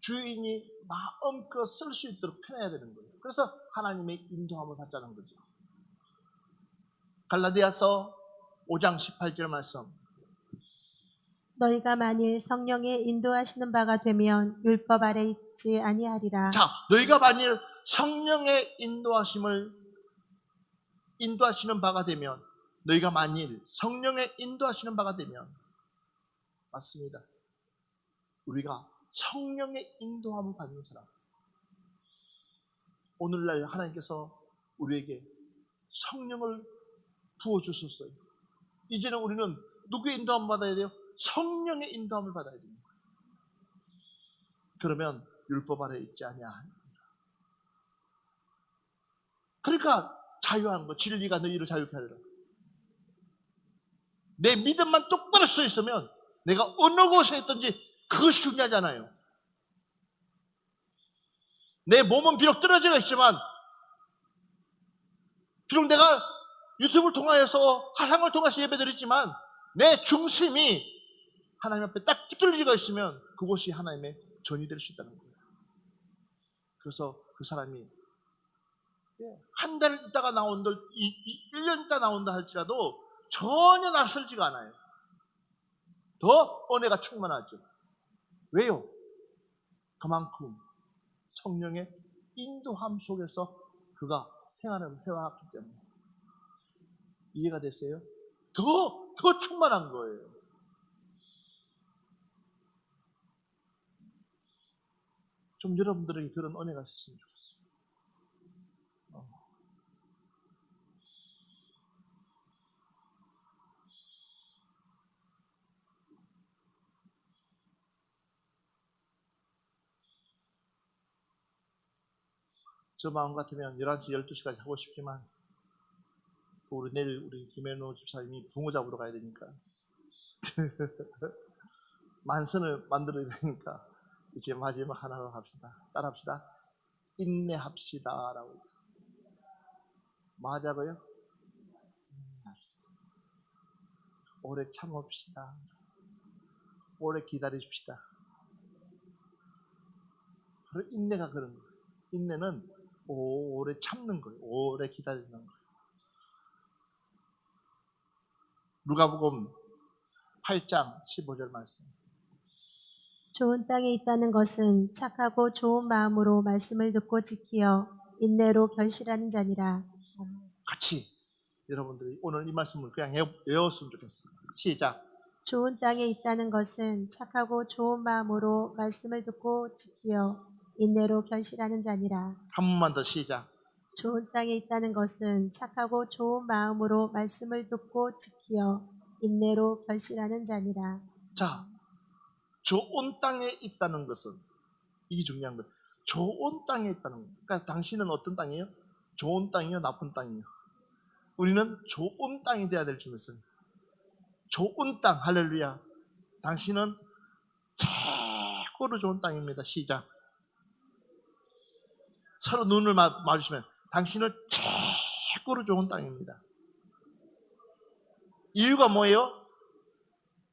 주인이 마음껏 쓸 수 있도록 편해야 되는 거예요. 그래서 하나님의 인도함을 받자는 거죠. 갈라디아서 5장 18절 말씀. 너희가 만일 성령의 인도하시는 바가 되면 율법 아래 있지 아니하리라. 자, 너희가 만일 성령의 인도하시는 바가 되면 너희가 만일 성령의 인도하시는 바가 되면 맞습니다. 우리가 성령의 인도함을 받는 사람. 오늘날 하나님께서 우리에게 성령을 부어주셨어요. 이제는 우리는 누구의 인도함을 받아야 돼요? 성령의 인도함을 받아야 됩니다. 그러면 율법 아래 있지 아니하니라. 그러니까 자유하는 거. 진리가 너희를 자유케 하리라. 내 믿음만 똑바로 서 있으면 내가 어느 곳에 있든지 그것이 중요하잖아요. 내 몸은 비록 떨어져 있지만 비록 내가 유튜브를 통하여서 화상을 통해서 예배드리지만 내 중심이 하나님 앞에 딱 뚫리가 있으면 그곳이 하나님의 전이 될 수 있다는 거예요. 그래서 그 사람이 한 달 있다가 나온다, 1년 있다 나온다 할지라도 전혀 낯설지가 않아요. 더 은혜가 충만하죠. 왜요? 그만큼 성령의 인도함 속에서 그가 생활을 해왔기 때문에. 이해가 되세요? 더 충만한 거예요. 좀 여러분들에게 그런 은혜가 있었으면 좋겠어요. 저 마음 같으면 11시, 12시까지 하고 싶지만 또 내일 우리 김현우 집사님이 붕어 잡으러 가야 되니까 만선을 만들어야 되니까 이제 마지막 하나로 합시다. 따라합시다. 인내합시다 라고. 뭐 하자고요? 인내합시다. 오래 참읍시다. 오래 기다리십시다. 바로 인내가 그런 거예요. 인내는 오래 참는 거예요. 오래 기다리는 거예요. 누가복음 8장 15절 말씀. 좋은 땅에 있다는 것은 착하고 좋은 마음으로 말씀을 듣고 지키어 인내로 결실하는 자니라. 같이 여러분들이 오늘 이 말씀을 그냥 외웠으면 좋겠어요. 시작. 좋은 땅에 있다는 것은 착하고 좋은 마음으로 말씀을 듣고 지키어 인내로 결실하는 자니라. 한 번만 더 시작. 좋은 땅에 있다는 것은 착하고 좋은 마음으로 말씀을 듣고 지키어 인내로 결실하는 자니라. 자, 좋은 땅에 있다는 것은 이게 중요한 거예요. 좋은 땅에 있다는 거예요. 그러니까 당신은 어떤 땅이에요? 좋은 땅이요, 나쁜 땅이요. 우리는 좋은 땅이 돼야 될 줄 믿습니다. 좋은 땅, 할렐루야. 당신은 최고로 좋은 땅입니다. 시작. 서로 눈을 마주치면 당신은 최고로 좋은 땅입니다. 이유가 뭐예요?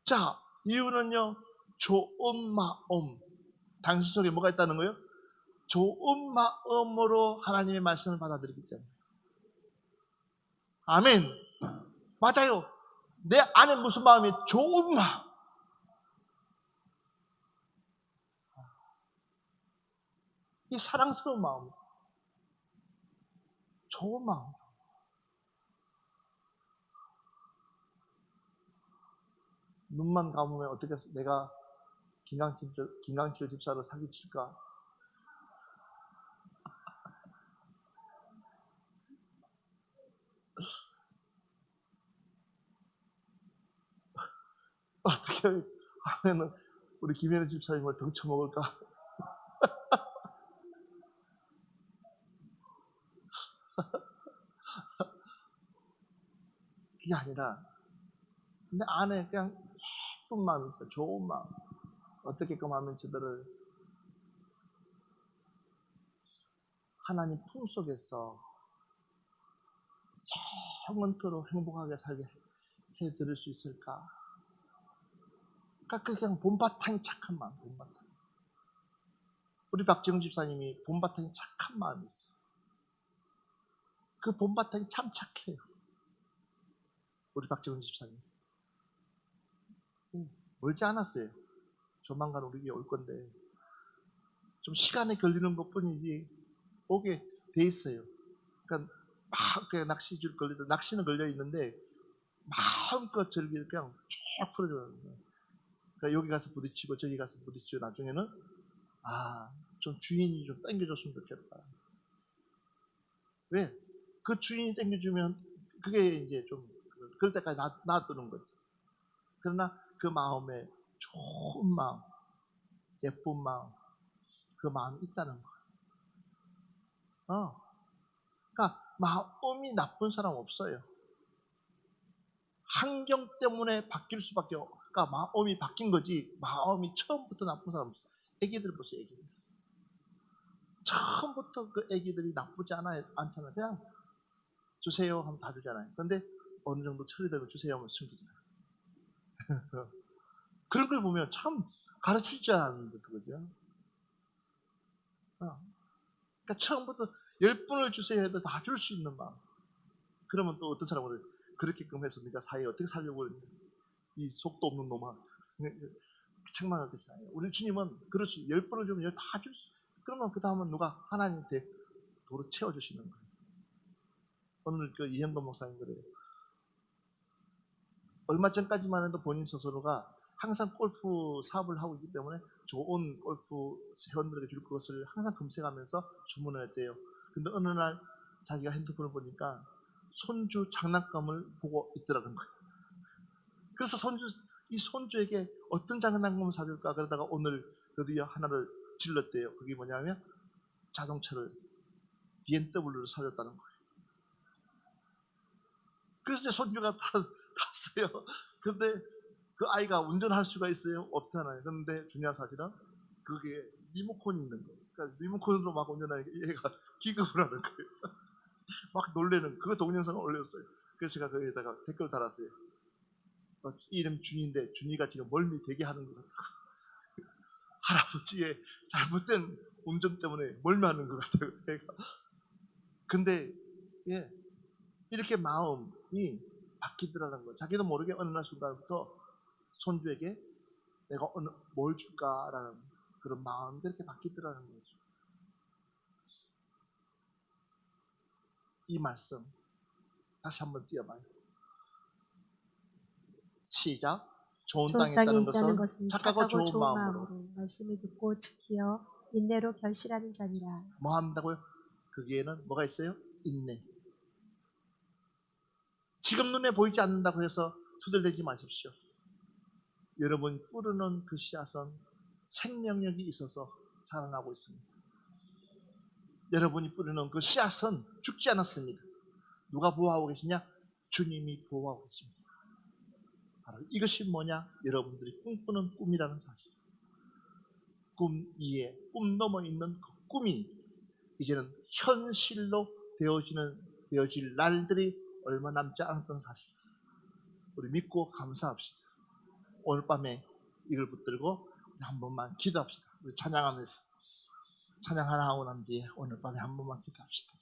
자, 이유는요, 좋은 마음. 당신 속에 뭐가 있다는 거예요? 좋은 마음으로 하나님의 말씀을 받아들이기 때문에. 아멘. 맞아요. 내 안에 무슨 마음이? 좋은 마음. 이 사랑스러운 마음. 좋은 마음. 눈만 감으면 어떻게 내가 김강철 집사를 사기칠까? 어떻게 하면은 우리 김현우 집사님을 덩쳐먹을까? 그게 아니라 내 안에 그냥 예쁜 마음이 있어요. 좋은 마음. 어떻게끔 하면 저들을 하나님 품속에서 영원토록 행복하게 살게 해드릴 수 있을까? 그러니까 그냥 본바탕이 착한 마음, 본바탕. 우리 박지영 집사님이 본바탕이 착한 마음이 있어요. 그 본바탕이 참 착해요. 우리 박지영 집사님. 멀지 않았어요. 조만간 우리 올 건데 좀 시간이 걸리는 것뿐이지 오게 돼 있어요. 그러니까 막 그냥 낚시줄 걸리다 낚시는 걸려 있는데 마음껏 즐기고 그냥 쭉 풀어줘요. 그러니까 여기 가서 부딪히고 저기 가서 부딪히고 나중에는 좀 주인이 좀 당겨줬으면 좋겠다. 왜? 그 주인이 당겨주면 그게 이제 좀 그럴 때까지 놔두는 거지. 그러나 그 마음에 좋은 마음, 예쁜 마음, 그 마음이 있다는 거야. 그러니까 마음이 나쁜 사람 없어요. 환경 때문에 바뀔 수밖에 없어. 그러니까 마음이 바뀐 거지 마음이 처음부터 나쁜 사람 없어. 애기들 보세요. 애기들. 처음부터 그 애기들이 나쁘지 않잖아요. 그냥 주세요 하면 다 주잖아요. 그런데 어느 정도 처리되면 주세요 하면 숨기잖아요. 그런 걸 보면 참 가르칠 줄 아는데 그거죠. 그러니까 처음부터 10분을 주세요 해도 다 줄 수 있는 마음. 그러면 또 어떤 사람은 그렇게끔 해서 네가 사회에 어떻게 살려고 그러냐. 이 속도 없는 놈아. 책망하게 살아요. 우리 주님은 그럴 수 10분을 주면 다 줄 수. 그러면 그 다음은 누가 하나님한테 도로 채워주시는 거예요. 오늘 그 이현건 목사님 그래요. 얼마 전까지만 해도 본인 스스로가 항상 골프 사업을 하고 있기 때문에 좋은 골프 회원들에게 줄 것을 항상 검색하면서 주문을 했대요. 근데 어느 날 자기가 핸드폰을 보니까 손주 장난감을 보고 있더라는 거예요. 그래서 이 손주에게 어떤 장난감을 사줄까 그러다가 오늘 드디어 하나를 질렀대요. 그게 뭐냐면 자동차를 BMW를 사줬다는 거예요. 그래서 이제 손주가 탔어요. 근데 그 아이가 운전할 수가 있어요? 없잖아요. 그런데 중요한 사실은 그게 리모컨이 있는 거예요. 그러니까 리모컨으로 막 운전하니까 얘가 기겁을 하는 거예요. 막 놀래는 그거 동영상을 올렸어요. 그래서 제가 거기에다가 댓글 달았어요. 이름 준이인데 준이가 지금 멀미 되게 하는 것 같다고. 할아버지의 잘못된 운전 때문에 멀미하는 것 같아요. 얘가. 근데 예, 이렇게 마음이 바뀌더라는 거예요. 자기도 모르게 어느 날 순간부터 손주에게 내가 뭘 줄까라는 그런 마음이 그렇게 바뀌더라는 거죠. 이 말씀 다시 한번 띄워봐요. 시작. 좋은 땅에 있다는 것은 착하고 좋은 마음으로 말씀을 듣고 지키어 인내로 결실하는 자니라. 뭐 한다고요? 거기에는 뭐가 있어요? 인내. 지금 눈에 보이지 않는다고 해서 투덜대지 마십시오. 여러분이 뿌리는 그 씨앗은 생명력이 있어서 자라나고 있습니다. 여러분이 뿌리는 그 씨앗은 죽지 않았습니다. 누가 보호하고 계시냐? 주님이 보호하고 계십니다. 바로 이것이 뭐냐? 여러분들이 꿈꾸는 꿈이라는 사실. 꿈 위에 꿈 넘어 있는 그 꿈이 이제는 현실로 되어질 날들이 얼마 남지 않았던 사실. 우리 믿고 감사합시다. 오늘 밤에 이걸 붙들고 한 번만 기도합시다. 우리 찬양하면서 찬양 하나 하고 난 뒤에 오늘 밤에 한 번만 기도합시다.